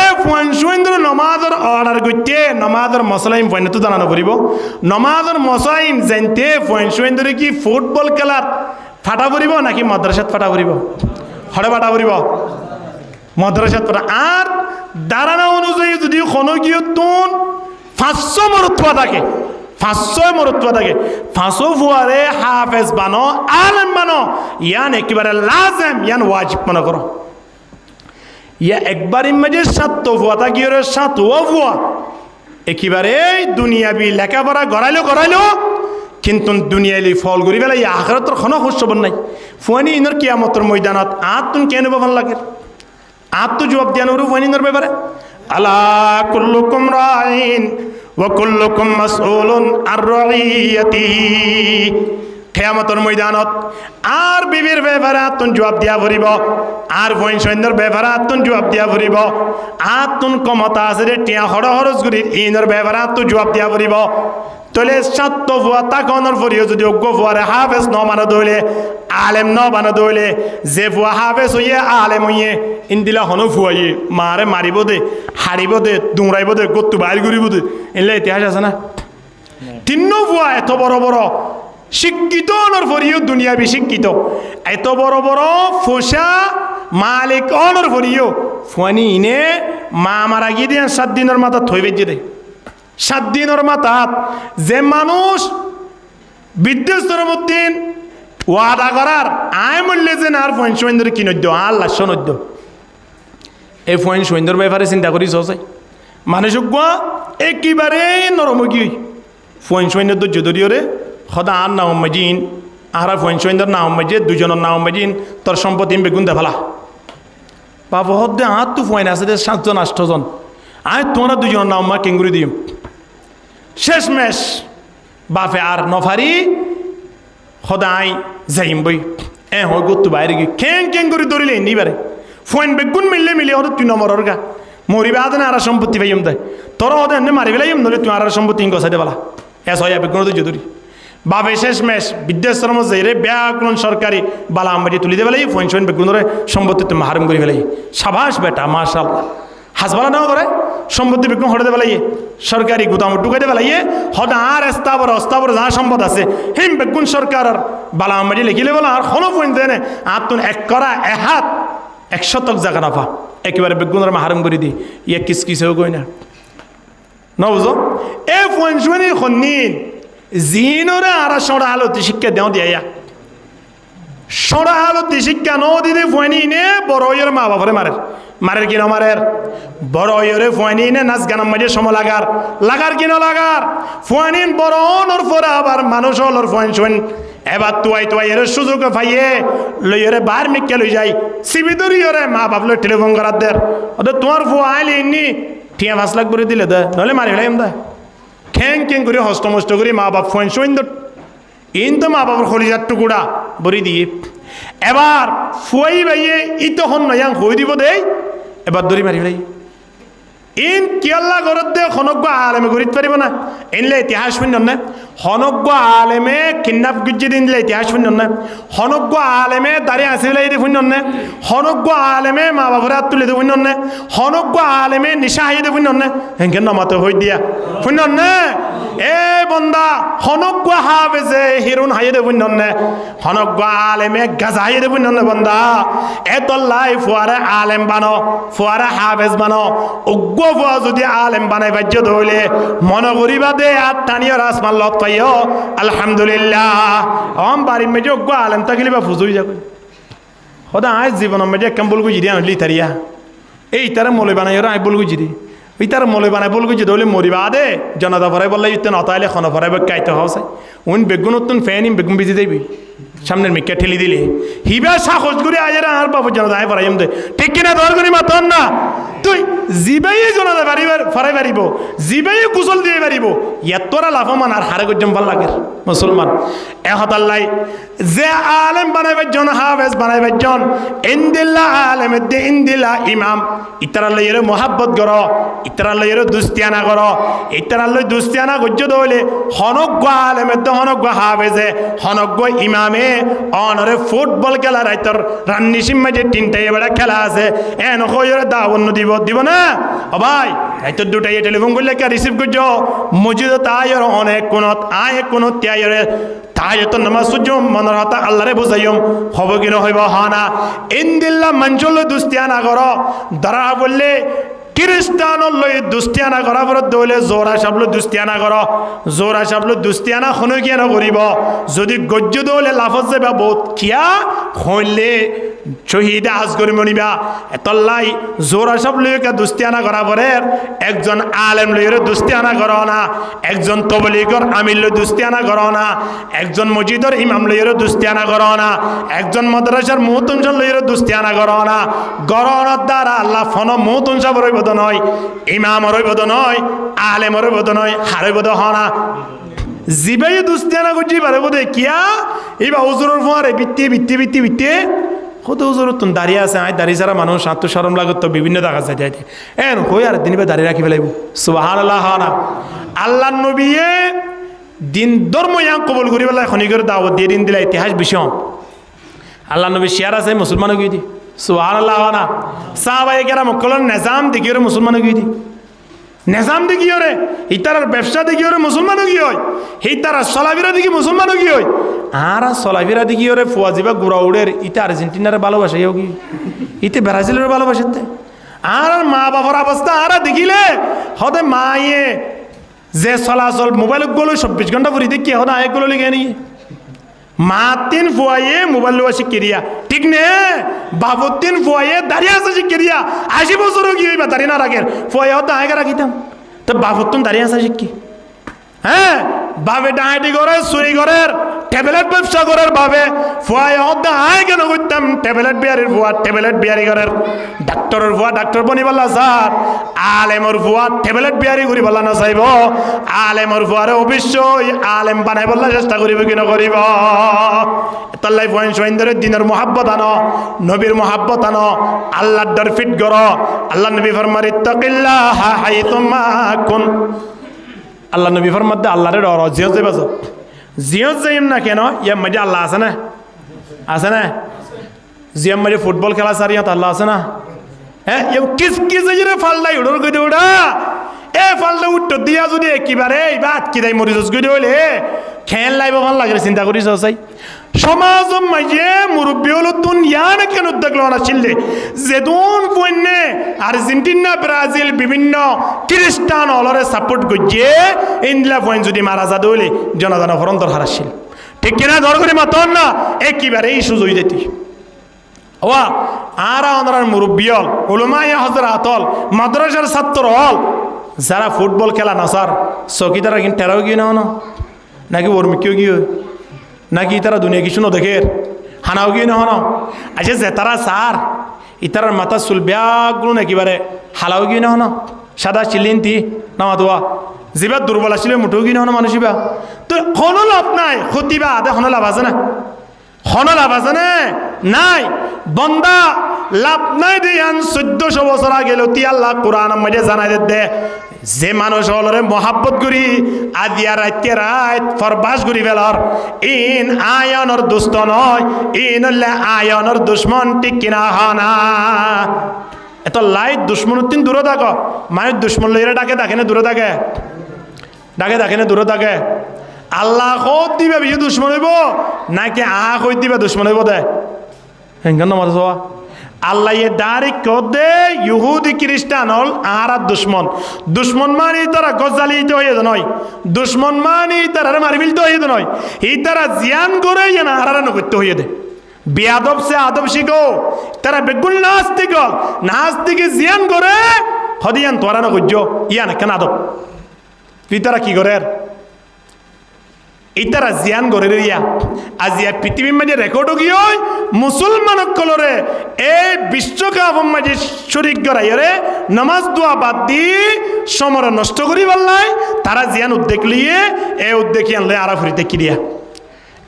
এ ফোন শোন ধরে নামাজের অর্ডার করতে নামাজের মশলাইম ফোন তো জানানো পড়িব নামাজের মশলাইম জানতে ফোন শোন ধরে কি ফুটবল খেলার ফাটা পড়িব নাকি মাদ্রাসাত ফাটা পড়িব হরে ফাটা পড়িব মাদ্রাসাত ফাটা আর দাঁড়ানো অনুযায়ী যদি কোনো গিয়ে তুন 500 মরত্বা থাকে 500 মরত্বা থাকে 500 ফুয়ারে হাফেজ বানো আলেম বানো ইয়ান একেবারে লাজেম ইয়ান ওয়াজিব মনে করো ইয়া একবার ইমেজে 7 ফুয়া থাকি ওরে 7 ফুয়া একেবারে দুনিয়াবি লেখাপড়া গড়াইলো কিন্তু দুনিয়ালি ফল করি বেলা ইয়া আখিরাতের কোনো খোঁজখবর নাই ফুয়ানি ইনর কিয়ামতের ময়দানত তুন কেন ভাল লাগে তো জবাব দেন ওর ফাইনিনের ব্যাপারে আলা কুল্লুকুম রাইন ওয়া কুল্লুকুম মাসউলুন আর রাইয়াতিহি কিয়ামতের ময়দানত আর বিবির ব্যাপারে তুন জবাব দিয়া ভরিব আর বইন সৈন্যর ব্যাপারে তুন জবাব দিয়া ভরিব তুন ক্ষমতা আছে রে টিয়া খরচ করি ইনর ব্যাপারে তুন জবাব দিয়া ভরিব তলে 7 ফুয়া তাকনের ফরিও যদি অজ্ঞ ফুয়ারে হাফেজ ন মানা দইলে আলেম ন বানা দইলে যে ফুয়া হাফেজ হইয়ে আলেম হইয়ে ইন্দিলা হনো ফুয়াইয়ে মারে মারিব দে হারিব দে দুমরাইব দে গত্তু বাইর করিব দে এলে ইতিহাস আছে না 3 ফুয়া এত বড় বড় শিক্ষিত অনর ফরিও দুনিয়াবি শিক্ষিত এত বড় বড় ফোসা মালিক অনর ফরিও ফুয়ানি ইনে মা মারা গিয়ে দিয়ে 7 দিনের মাথা থই বেজে দে 7 দিনের মাথাত যে মানুষ বিদ্যুৎ ওয়াদা করার আয় মূল্যে যে আর ফোন সৈন্যর কিনদ্য আল্লাহ সনদ্য এই ফোন সৈন্যর ব্যাপারে চিন্তা করি সসাই মানুষ একেবারে নরমগী ফোন সৈন্য যদিওরে সদা আর নাম মাজিন আর ফোন সৈন্যর নাম মাজিয়ে দুজনের নাম মাজিন তোর সম্পত্তি বেগুন দেফালা বাবা হদ্দে আর তো ফোন আছে 7 জন 8 জন আয় তোমরা দুজনের নাম মা কেঙ্গুরি দিম শেষ মেশ বাপে আর নফারি সদায় যাইম বই হয় গত্তু বাইরে গিয়ে কেং করে ধরিলে নিবারে ফোন বেগুন মিলে হতে তুই নম্বরের গা মরিবা আদে না আর সম্পত্তি পাইম দেয় তোর হতে এনে মারি ফেলাইম নলে তুই আর সম্পত্তি গছাই দেবালা হয় বেগুন ধরি বাপে শেষ মেশ বিদ্যাশ্রম যাইরে ব্যাকুল সরকারি বালা আমবাজি তুলি দেবেলাই ফোন বেগুন ধরে সম্পত্তি তুমি হারম করে ফেলাই সাবাস বেটা মাশাআল্লাহ হাসবালা নাও করে সম্পত্তি বিক্রম হটে দেবে লাগিয়ে সরকারি গুদাম ঢুকে দেবে লাগিয়ে হঠাৎ আর অস্তাবর যা সম্পদ আছে হিম বেগুন সরকার বালা আমবাজি লিখিলে বলো আর হলো ফোন দেনে আর তুন এক করা এহাত 100 জায়গা নাফা একেবারে বেগুনের মাহারম করে দি ইয়ে কিসেও কই না বুঝো এ ফোন শুনি খনিন জিনরে আর সরা হালতি শিক্ষা দেও দিয়া সরা হালতি শিক্ষা ন দিদি ফোনি নে বড় ইয়ের মা বাপরে মারের কিনা মারের বড় ইয়েরে ফোয়ানি নে নাচ গানার মাঝে সম লাগার কিনা লাগার ফোয়ানিন বড় ওর পরে আবার মানুষ হলোর ফোয়ান শোন এবার তুয়াই এর সুযোগ পাইয়ে লইরে বার মিকে লই যাই সিবিদুর ইয়েরে মা বাপ লই টেলিফোন করার দের ওদের তোমার ফোয়া আইলি এমনি 5 লাখ করে দিলে দে নলে মারি ফেলাইম দে কেং করে হস্তমস্ত করি মা বাপ ফোন শোন তো মা বাবার খলিজার টুকুড়া বরি দিয়ে এবার ফুয়াই বাইয়ে ই তখন নয়াং হয়ে দিব দেই এবার দড়ি মারি ফেলাই ইন কিয়াল্লা ঘরত দে হনজ্ঞ আলেমে ঘুরিতে পারিব না এনলে ইতিহাস শুনন না হনজ্ঞ আলেমে কিডন্যাপ গুজি দিনলে ইতিহাস শুনন না হনজ্ঞ আলেমে দাঁড়িয়ে আসি ফেলাই দিয়ে শুনন না হনজ্ঞ আলেমে মা বাবার হাত তুলে দিয়ে শুনন না হনজ্ঞ আলেমে নিশা হাইয়ে দিয়ে শুনন না হেঁকে নমাতে হই দিয়া শুনন না এ বন্দা হনজ্ঞ হাফেজে হিরুন হাইয়ে দিয়ে শুনন না হনজ্ঞ আলেমে গাজা হাইয়ে দিয়ে শুনন না বন্দা এতল্লাই ফুয়ারে আলেম বানো ফুয়ারে হাফেজ বানো উগ্র ফুয়া যদি আলেম বানাই বাজ্য ধরলে মনে করিবা দে আর টানিও রাসমাল লত পাইও আলহামদুলিল্লাহ বাড়ির মেজে উগ্র আলেম থাকলে বা ফুজুই যাবে সদা আজ জীবনের মেজে কেম বলগু জিরি আনলি তারিয়া এই তারা মলে বানাই ওরা আই বলগু জিরি ওই তারা মলে বানাই বলগু যে ধরলে মরিবা দে জনতা ভরাই বললে ইতেন অতাইলে খন ভরাই কাইতে হওয়া উন বেগুন উত্তন ফ্যান বেগুন বেজি দেবি সামনের মিক্কা ঠেলি দিলে হিবা সাহস করে আজেরা আর বাবু জনতা আয় ফরাইম দে ঠিক কিনা দর করি মাতন না তুই জিবাই জনতা ফরাই পারিব জিবাই কুশল দিয়ে পারিব এতরা লাভমান আর হারে গজ্জম ভাল লাগে মুসলমান এহতাল্লাই যে আলেম বানাইবার জন হাফেজ বানাইবার জন ইন্দিল্লা আলেম দে ইন্দিল্লা ইমাম ইতারাল্লাই এর মোহাব্বত কর ইতারাল্লাই এর দুস্তিয়ানা কর ইতারাল্লাই দুস্তিয়ানা গজ্জ দইলে হনজ্ঞ আলেম দে হনজ্ঞ হাফেজে হনজ্ঞ ইমামে অনরে ফুটবল খেলা রাইতর রান্নি সিম্মা যে 3টা এবারে খেলা আছে এন কইরে দাওয়ান্ন দিব না ও ভাই রাইত 2টায় টেলিফোন করলে কে রিসিভ করছ মসজিদ তাইর অনেক কোনত আয় কোনত তাইরে তাই তো নামাজ সূর্য মনের হতা আল্লাহরে বুঝাইম হব কি না হইব হানা ইনদিল্লা মঞ্জুল দুস্তিয়ানা কর ধরা বললে খ্রিস্টানর লই দুস্তিয়ানা করা পর দৌলে জোরা সাবলো দুস্তিয়ানা কর জোরা সাবলো দুস্তিয়ানা শুনো কিয়া নকরিব যদি গজ্য দৌলে লাফজ যাবা বহুত কিয়া হইলে শহীদ আজ করি মনিবা এতল্লাই জোরা সব লইকা দুস্তিয়ানা করা পরে একজন আলেম লইরে দুস্তিয়ানা করো না একজন তবলিগর আমির লই দুস্তিয়ানা করো না একজন মসজিদর ইমাম লইরে দুস্তিয়ানা করো না একজন মাদ্রাসার মুহতুনজন লইরে দুস্তিয়ানা করো না গরনের দ্বারা আল্লাহ ফন মুহতুন সব রইবদ নয় ইমাম রইবদ নয় আলেম রইবদ নয় হারইবদ হনা জিবাই দুস্তিয়ানা করছি পারে বোধ কিয়া এইবা হুজুরের ফোয়ারে বিত্তে কত হুজুর তুমি দাঁড়িয়ে আছে আয় দাঁড়িয়ে ছাড়া মানুষ আত্মসরম লাগত বিভিন্ন দেখা যায় যাইতে এন কই আর দিন দাঁড়িয়ে রাখি ফেলাইব সুবহানাল্লাহ না আল্লাহ নবীয়ে দিন ধর্ম ইয়াং কবুল করি পেলাই খনিকের দাওয়াত দিয়ে দিন দিলা ইতিহাস বিষয় আল্লাহ নবী শেয়ার আছে মুসলমান গিয়ে দি সুবহানাল্লাহ না সাহাবায়ে কেরাম কলন নিজাম দেখিয়ে মুসলমান গিয়ে দি নিজাম দেখি ওরে ইতারার ব্যবসা দেখি ওরে মুসলমান কি হয় ইতারা চলাফেরা দেখি মুসলমান কি হয় আর চলাফেরা দেখি ওরে ফুয়াজিবা গুড়া উড়ের ইটা আর্জেন্টিনার ভালোবাসা কি ইতে ব্রাজিলের ভালোবাসাতে আর মা বাবার অবস্থা আর দেখিলে হতে মায়ে যে চলাচল মোবাইল গুলো 24 ঘন্টা পরি দেখি এখন এগুলো লিখে নি মাতিন ফুয়াইয়ে মোবাইল লোয়া শিখে দিয়া ঠিক নে বাবুদ্দিন ফুয়াইয়ে দাঁড়িয়ে আছে শিখে দিয়া 80 বছরও কি হইবা দাঁড়িয়ে না রাখের ফুয়াইয়ে হতো আগে রাখিতাম তো বাবুদ্দিন দাঁড়িয়ে আছে শিখি হ্যাঁ বাবে ডাঁটি করে চুরি করের ট্যাবলেট ব্যবসা করার ভাবে ফুয়াই হদ্দা আয় কেন করতাম ট্যাবলেট বিয়ারির ফুয়া ট্যাবলেট বিয়ারি করার ডাক্তারের ফুয়া ডাক্তার বনি বললা স্যার আলেমর ফুয়া ট্যাবলেট বিয়ারি করি বললা না চাইব আলেমর ফুয়ারে অবশ্যই আলেম বানাই বললা চেষ্টা করিব কি নকরিব তাল্লাই ফুয়াইন সোয়াইন ধরে দিনের মহাব্বত আনো নবীর মহাব্বত আনো আল্লাহর ডর ফিট করো আল্লাহ নবী ফরমার ইত্তাকিল্লাহ হাইতুমা কুন আল্লাহ নবী ফরমাতে আল্লাহরে ডর জিয়ত যাইবা জিয়ত যাইম না কেন ইয়ার মধ্যে আল্লাহ আছে না জিয়ার মধ্যে ফুটবল খেলা সারিয়াত আল্লাহ আছে না হ্যাঁ কিস কিস ফাল্লাই উড়োর গই উড়া এ ফাল্টা উত্তর দিয়া যদি একেবারে এইবার আটকি দেয় মরিজস গই হলে খেল লাইব ভাল লাগে চিন্তা করিস চাই সমাজ মাঝে মুরব্বী হলো তুন ইয়ান কেন উদ্যোগ লওয়া ছিললে যেদুন পণ্যে আর্জেন্টিনা ব্রাজিল বিভিন্ন খ্রিস্টান অলরে সাপোর্ট করছে ইন্দিলা পয়েন্ট যদি মারা যা দইলে জনগণ ফরন্তর হারাছিল ঠিক কিনা ধর করে মাতন না একেবারে এই সুযোগ যেতি ওয়া আরা অনার মুরব্বী হল উলমায়া হজরত হল মাদ্রাসার ছাত্র হল যারা ফুটবল খেলা না স্যার চকিদারা কিন্তু টেরাও গিয়ে না নাকি ওর্মিকেও গিয়ে নাকি তারা দুনিয়া কিছু ন দেখে হানাও গিয়ে না হন আচ্ছা যে তারা সার ইতারার মাথা চুল ব্যাগুলো একেবারে হালাও গিয়ে না হন সাদা চিলিন্তি নামাতোয়া যেবা দুর্বল আসলে মুঠেও গিয়ে না হন মানুষ বা তো হনো লাভ নাই ক্ষতিবা আদে হনো লাভ আছে না হনো লাভ আছে না নাই বন্দা লাভ নাই দিয়ান 1400 বছর আগে লতি আল্লাহ কোরআন মধ্যে জানাই দে যে মানুষ হলরে মহাব্বত করি আদিয়া রাতকে রাত ফরবাস করি বেলর ইন আয়নর দুষ্ট নয় ইন হলে আয়নর দুশ্মন ঠিক কিনা হনা এত লাইট দুশ্মন তিন দূরে থাকো মায়ের দুশ্মন লইরে ডাকে না দূরে থাকে ডাকে না দূরে থাকে আল্লাহ কত দিবে বেশি দুশ্মন হইব নাকি কই দিবে দুশ্মন হইব দে হেঙ্গান নামাজ হওয়া আল্লাহ এ ডাইরেক্ট কদে ইহুদি খ্রিস্টান হল আর দুশ্মন মানি তারা গজালি হয়ে নয় দুশ্মন মানি তারা মারিবিল তো হয়ে নয় এই তারা জিয়ান করে না হারানো করতে হয়ে দে বেয়াদব সে আদব শিখো তারা বেগুন নাস্তিকে জিয়ান করে হদিয়ান তোরানো করছ ইয়ান কেন আদব তুই তারা কি করে ইতারা জিয়ান গড়ে রিয়া আজিয়া পৃথিবীর মাঝে রেকর্ড গিয়ে মুসলমান কলরে এই বিশ্বকাপ মাঝে শরিক গড়াই রে নামাজ দোয়া বাদ দি সমর নষ্ট করি বললাই তারা জিয়ান উদ্যোগ লিয়ে এ উদ্যোগী আনলে আরাফুরিতে কিরিয়া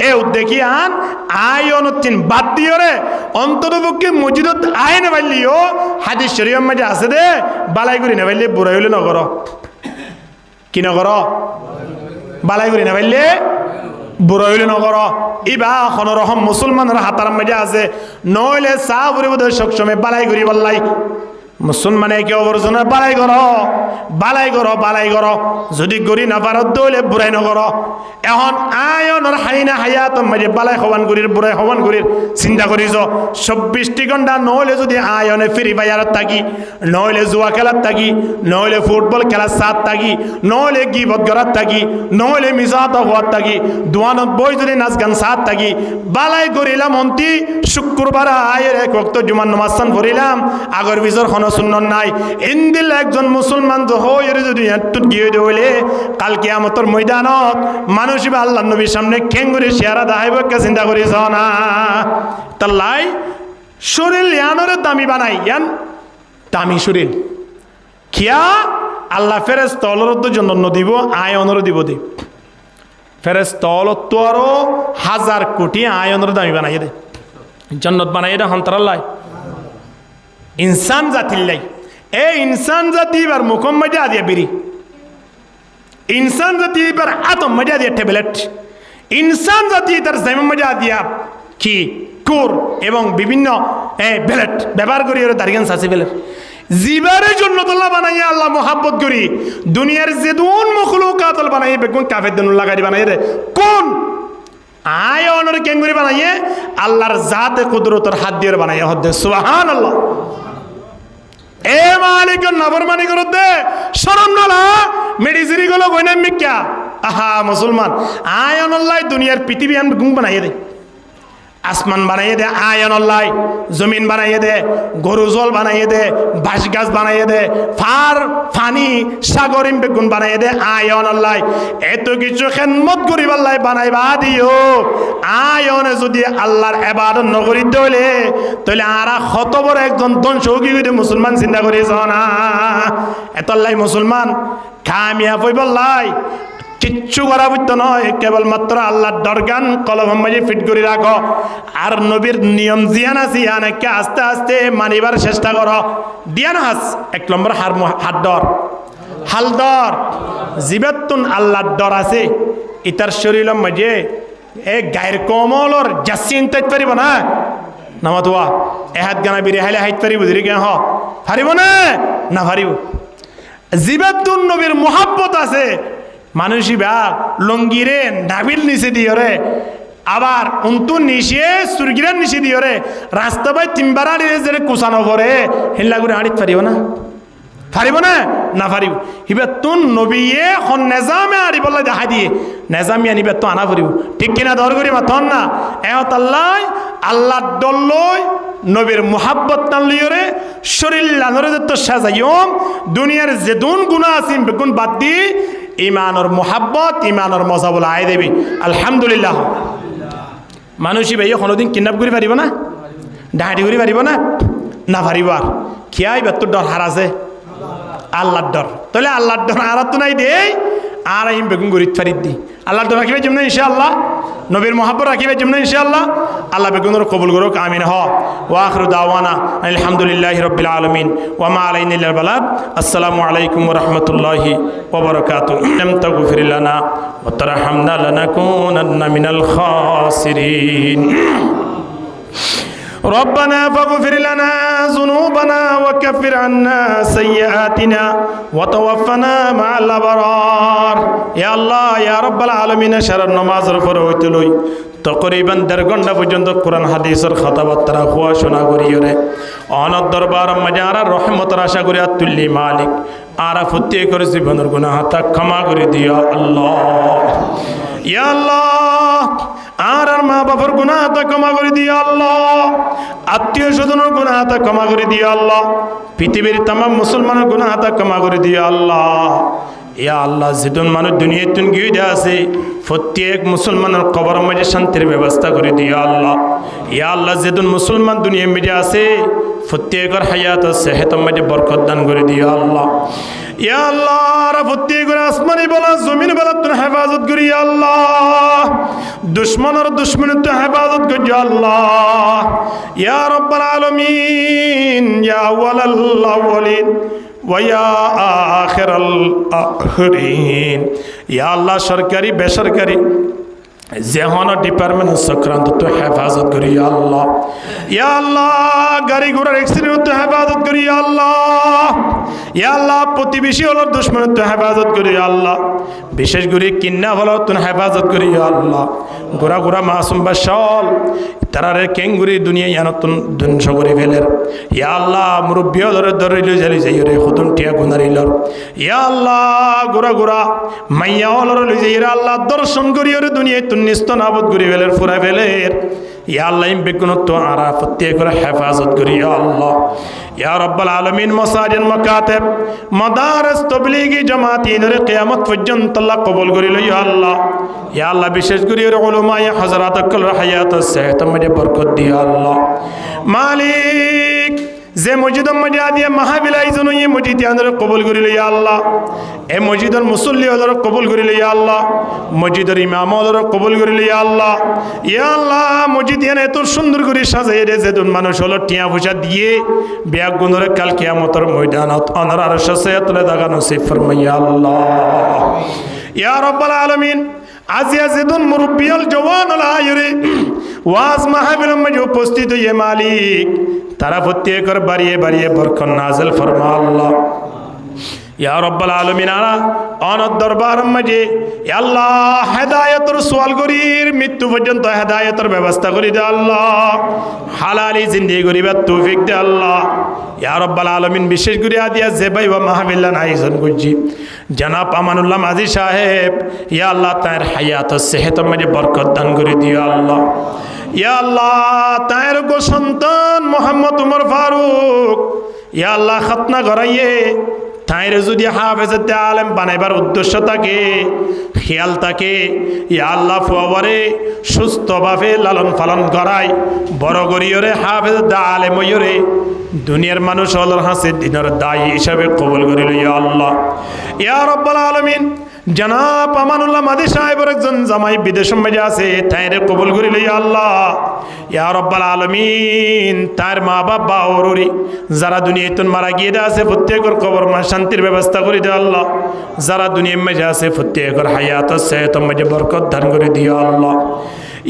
এ উদ্যোগী আন আয়নতিন বাদ দিয়ে রে অন্ততপক্ষে মসজিদত আয় নেবাইলিও হাদিস শরীফের মাঝে আছে দে বালাই করি নেবাইলে বুড়াই হইলে নগর কি নগর বালাই করি নেবাইলে বুড়ো হইলে নগর ইবা কোনোরকম মুসলমানের হাতার মাঝে আছে নইলে চা বুড়ি বোধ সবসময় বালাই করি বললাই মুসলমানে কে অবর্জনের বালাই করো যদি গড়ি না পারত দইলে বুড়াই নগর এখন আয়নের হাইনা হায়াত মাঝে বালাই হবান করির বুড়াই হবান করির চিন্তা করিছ 24 ঘন্টা নইলে যদি আয়নে ফ্রি ফায়ারত থাকি নইলে জুয়া খেলার থাকি নইলে ফুটবল খেলার সাথ থাকি নইলে গিবত করার থাকি নইলে মিসাত হওয়ার থাকি দোয়ানত বই যদি নাচ গান সাথ থাকি বালাই করিলাম অন্তি শুক্রবার আয়ের এক ওয়াক্ত জুমার নামাজ পড়িলাম আগর বিজর সুন্নত নাই ইন্দিল একজন মুসলমান তো হয়ে যদি এত গিয়ে হইলে কাল কিয়ামতের ময়দানত মানুষ বা আল্লাহ নবীর সামনে খেঙ্গুরি শেয়ারা দাহাইব চিন্তা করিস না তাল্লাই শরীর ইয়ানরে দামি বানাই ইয়ান দামি শরীর কিয়া আল্লাহ ফেরেস তলরত জন্য দিব আয়নর দিব দে ফেরেস তলত তো আরো 1000 কোটি আয়নর দামি বানাই দে জন্নত বানাই দে হন্তরাল্লাই ইনসান জাতির লাই এ ইনসান জাতি এবার মুখম মজা দিয়া বিড়ি ইনসান জাতি এবার আতম মজা দিয়া ট্যাবলেট ইনসান জাতি তার জাইম মজা দিয়া কি কোর এবং বিভিন্ন বেলেট ব্যবহার করি ওরা দাঁড়িয়ে সাসি বেলেট জিবারের জন্য তোল্লা বানাইয়া আল্লাহ মোহাব্বত করি দুনিয়ার যেদুন মখলুকাতল বানাইয়ে বেগুন কাফের দিন লাগাই বানাই রে কোন আয়নের কেঙ্গুরি বানাইয়ে আল্লাহর জাতে কুদরতের হাত দিয়ে বানাইয়া হদ্দে সুবহানাল্লাহ এ মালিকের নাফরমানি করত দে শরম না মেডিসিন গুলো কইনা মিক্কা আহা মুসলমান আয়ানুল্লাহ দুনিয়ার পৃথিবী আন গুম বানাইয়ে দে আসমান বানাইয়ে দে আয়ানুল্লাহ জমিন বানাইয়ে দে গরু জল বানাইয়ে দে বাঁশ গাছ বানাইয়ে দে ফানি সাগরিম বেগুন বানাইয়ে দে আয়ানুল্লাহ এত কিছু খেদমত করিব আল্লাহ বানাইবা দিও আয়নে যদি আল্লাহর ইবাদত নকরিতে হইলে তাহলে আরা কত বড় একজন ধ্বংস কি কইতে মুসলমান চিন্তা করিস না এতলাই মুসলমান কামিয়াব হইব আল্লাহ কিচ্ছু করা বুঝতো নয় কেবলমাত্র আল্লাহর দরগান কলম মাঝে ফিট করে রাখো আর নবীর নিয়ম জিয়ান আছে ইয়ানকে আস্তে আস্তে মানিবার চেষ্টা করো দিয়ান হাস 1 নম্বর হাত ডর হাল ডর জিবাতুন আল্লাহর ডর আছে ইতার শরীরের মাঝে এ গায়ের কমলর জাসিন তাইত পারিব না নামাতোয়া এ হাত গানা বিরে হাইলে হাইত পারিব দিরি কে হ পারিব না পারিব জিবাতুন নবীর মোহাব্বত আছে মানুষই বা লঙ্গিরে নাবিল নিচে দিও রে আবার উন্তু নিচে সুরগিরার নিচে দিও রে রাস্তা বাই তিনবার আড়ি যে কুচানো পরে হিল্লা করে আড়িত পারিব না না পারিব হিবে তুন নবীয়ে খন নেজামে আড়ি বললে দেখা দিয়ে নেজামি আনিবে তো আনা পারিব ঠিক কিনা দর করি মা তন না এত আল্লাহ দল্লই নবীর মোহাব্বত টানলিওরে শরীর লানরে তো সাজাইম দুনিয়ার যে দুন গুণা আসিম বেগুন বাদ দি ইমানর মোহাব্বত ইমানর মজা বলে আয় দেবী আলহামদুলিল্লাহ মানুষই ভাই কোনোদিন কিডন্যাপ করে পারিব না ডাহাটি করে পারিব না পারিব আর খিয়াই বেতর ডর হার আছে আল্লাহর ডর তাহলে আল্লাহর ডর আর তো নাই দে আর আইম বেগুন গরিত ফারিদ দি আল্লাহর ডর রাখিবে যেমন ইনশাআল্লাহ নবীর মোহাব্বত রাখিবে যেমন ইনশাআল্লাহ আল্লাহ বেগুনের কবুল করুক আমিন হ ওয়া আখিরু দাওয়ানা আলহামদুলিল্লাহি রাব্বিল আলামিন ওয়া মা আলাইনা ইল্লাল বালাগ আসসালামু আলাইকুম ওয়া রাহমাতুল্লাহি ওয়া বারাকাতুহু লাম তাগফির লানা ওয়া তারহামনা লানাকুনান্না মিনাল খাসিরিন ربنا فاغفر لنا ذنوبنا وكفر عنا سيئاتنا وتوفنا مع الأبرار يا الله يا رب العالمين شهر النماز فرويتلوي تقريبا 1.5 ঘন্টা পর্যন্ত কোরআন হাদিসের খাতাবার্তা হওয়া শোনা করিও রে অনর দরবার মাজারা রহমতের আশা করি আতুল্লি মালিক আরা ফুতে করে জীবনের গুনাহ তা ক্ষমা করে দিও আল্লাহ ইয়া আল্লাহ আর মা বাবার গুনাহ তা ক্ষমা করে দিও আল্লাহ আত্মীয় স্বজনের গুনাহ তা ক্ষমা করে দিও আল্লাহ পৃথিবীর तमाम মুসলমানের গুনাহ তা ক্ষমা করে দিও আল্লাহ ইয়া আল্লাহ যেদিন মানুষ দুনিয়ায় তুন গিয়ে আছে প্রত্যেক মুসলমানের কবর মাঝে শান্তির ব্যবস্থা করে দিও আল্লাহ ইয়া আল্লাহ যেদিন মুসলমান দুনিয়ার মাঝে আছে প্রত্যেকের হায়াত সেহত মাঝে বরকত দান করে দিও আল্লাহ ইয়া আল্লাহ আর প্রত্যেকের আসমানি বলা জমিন বলা তুন হেফাজত করি আল্লাহ দুশ্মনের তো হেফাজত করি আল্লাহ ইয়া রব্বাল আলামিন ইয়া আউয়ালাল আউয়ালিন ওয়া আখিরাল আখিরিন ইয়া আল্লাহ সরকারি বেসরকারি যেহন ডিপার্টমেন্ট সংক্রান্ত তো হেফাজত করি আল্লাহ ইয়া আল্লাহ গাড়ি ঘোড়ার অ্যাক্সিডেন্ট তো হেফাজত করি আল্লাহ ইয়া আল্লাহ প্রতিবেশী হলোর দুশ্মন তো হেফাজত করি আল্লাহ বিশেষ করে কিন্না হলোর তো হেফাজত করি আল্লাহ গোড়া গোড়া মাসুম বা সল তারারে কেঙ্গুরি দুনিয়া ইয়ানতন ধ্বংস করে ফেলের ইয়া আল্লাহ মুরব্বী ধরে ধরিল জালি যাই রে খুদন টিয়া গুনারিলর ইয়া আল্লাহ গোড়া গোড়া মাইয়া হলর লই যাই রে আল্লাহ দর্শন করি রে দুনিয়ায় তুন নিস্ত নাবদ করে ফেলের ফুরা ফেলের ইয়া আল্লাহ ইম বেগুনত্ব আরা প্রত্যেকের হেফাজত করি ইয়া আল্লাহ ইয়া রাব্বাল আলামিন মাসাজিদ মাকাতিব মাদারিস তাবলীগি জামাতিনের কিয়ামত পর্যন্ত আল্লাহ কবুল করিল ইয়া আল্লাহ ইয়া আল্লাহ বিশেষ করে উলামা ইয়া হযরত আকল হায়াত সেহত মধ্যে বরকত দিও আল্লাহ মালিক যে মসজিদ মধ্যে দিয়ে মাহফিলাই জন এই মসজিদ আন্দর কবুল করিল ইয়া আল্লাহ এ মসজিদের মুসল্লি হদর কবুল করিল ইয়া আল্লাহ মসজিদের ইমাম হদর কবুল করিল ইয়া আল্লাহ মসজিদ এত সুন্দর করে সাজাই রে যেদিন মানুষ হলো টিয়া পয়সা দিয়ে ব্যাগ গুণরে কাল কিয়ামতের ময়দানত অনার আরশ তুলে দাগা নসিব ফরমাইয়া আল্লাহ ইয়া রাব্বাল আলামিন আজিয়া যেদিন মুরব্বিয়াল জওয়ানুল আয়রে ওয়াজ মাহফিল মধ্যে উপস্থিত হয়ে মালিক তারা প্রত্যেকের বাড়িয়ে বাড়িয়ে বরকত নাযিল ফরমা আল্লাহ ইয়া রব্বাল আলামিন অনর দরবার মাঝে আল্লাহ হেদায়েতের সওয়াল করির মৃত্যু পর্যন্ত হেদায়েতের ব্যবস্থা করি দে আল্লাহ হালালি জিন্দেগি করিবার তৌফিক দে আল্লাহ ইয়া রব্বাল আলামিন বিশেষ করে আদিয়া যে ভাই ওয়া মাহফিলান আয়োজন করছি জনাব আমানুল্লাহ মাঝি সাহেব ইয়া আল্লাহ তার হায়াত ও সেহত মাঝে বরকত দান করে দিও আল্লাহ ইয়া আল্লাহ তার গো সন্তান মোহাম্মদ উমর ফারুক ইয়া আল্লাহ খতনা করাইয়ে তাইরে যদি হাফেজতে আলেম বানাইবার উদ্দেশ্য থাকে খেয়াল থাকে ইয়া আল্লাহ ফুয়ারে সুস্থভাবে লালন পালন করাই বড় করিয়রে হাফেজতে আলেম হইরে দুনিয়ার মানুষ আল্লাহর হাসে দিনের দায়ী হিসাবে কবুল করিল ইয়া আল্লাহ ইয়া রাব্বাল আলামিন জনাব আমানুল্লাহ মাদি সাহেবের একজন জামাই বিদেশ মাঝে আছে তাইরে কবুল করিল ইয়া আল্লাহ ইয়া রাব্বাল আলামিন তার মা বাবা ওরুরি যারা দুনিয়াতে মারা গিয়ে আছে প্রত্যেকের কবর মা শান্তির ব্যবস্থা করে দিও আল্লাহ যারা দুনিয়ার মাঝে আছে প্রত্যেকের হায়াত সেহত মাঝে বরকত দান করে দিও আল্লাহ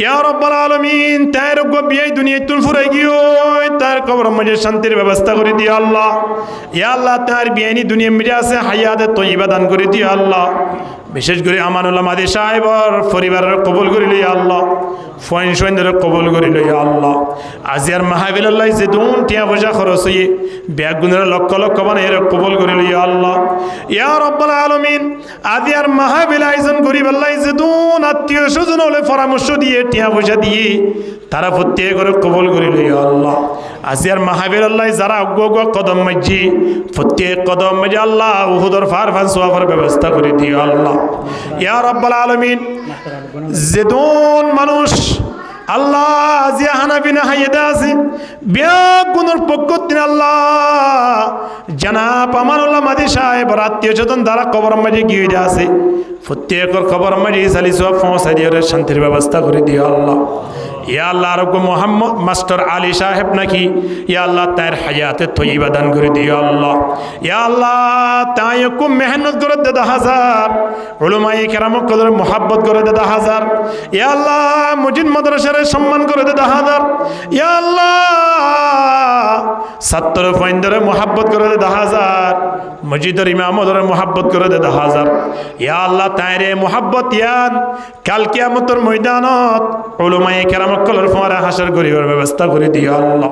ইয়া রাব্বাল আলামিন তার গো বিয়ে দুনিয়াতে ফুরাই গিয়ে তার কবর মাঝে শান্তির ব্যবস্থা করে দিও আল্লাহ ইয়া আল্লাহ তার বিয়েনি দুনিয়ার মাঝে আছে হায়াত তয়্যিবা দান করে দিও আল্লাহ বিশেষ করে আমানুল্লাহ মাদি সাহেবর পরিবারের কবুল করিল ইয়া আল্লাহ ফয়েন সৈন্যের কবুল করিল ইয়া আল্লাহ আজিয়ার মাহফিলুল্লাহ যে দুন টিয়া পয়সা খরচ হয়ে ব্যাগুনের লক্ষ লক্ষ বানাই কবুল করিল ইয়া আল্লাহ ইয়া রাব্বাল আলামিন আজিয়ার মাহফিল আয়োজন করি আল্লাহ যে দুন আত্মীয় স্বজন হলে পরামর্শ দিয়ে টিয়া পয়সা দিয়ে তারা প্রত্যেক করে কবুল করিল ইয়া আল্লাহ আজিয়ার মাহফিলুল্লাহ যারা অজ্ঞ অজ্ঞ কদম মাঝি প্রত্যেক কদম মাঝি আল্লাহ উহুদর ফারফান সোয়াফের ব্যবস্থা করে দিও আল্লাহ ইয়া রাব্বাল আলামিন যেদুন মানুষ আল্লাহ আজিয়া হানাফিনা হাইয়েদা আছে ব্যাগুনের পক্ষ দিন আল্লাহ জনাব আমানুল্লাহ মাদি সাহেব আত্মীয় স্বজন দ্বারা কবর মাঝে গিয়ে আছে প্রত্যেকের কবর মাঝে চালি সব পৌঁছাই দিয়ে শান্তির ব্যবস্থা করে দিও আল্লাহ ইয়া আল্লাহ রব্বু মোহাম্মদ মাস্টার আলী সাহেব নাকি ইয়া আল্লাহ তার হায়াতে তয়্যিবা দান করে দিও আল্লাহ ইয়া আল্লাহ তাই খুব মেহনত করে দাদা হাজার উলামায়ে কেরাম কদর মোহাব্বত করে দাদা হাজার ইয়া আল্লাহ মসজিদ মাদ্রাসার সম্মান করে দাদা হাজার ইয়া আল্লাহ ছাত্র ফয়েন্দরে মোহাব্বত করে দাদা হাজার মসজিদের ইমামদের মোহাব্বত করে দাদা হাজার ইয়া আল্লাহ তাইরে মোহাব্বত ইয়ান কাল কিয়ামতের ময়দানত উলামায়ে কেরাম কলর ফোয়ারা হাসর করিবার ব্যবস্থা করে দিও আল্লাহ।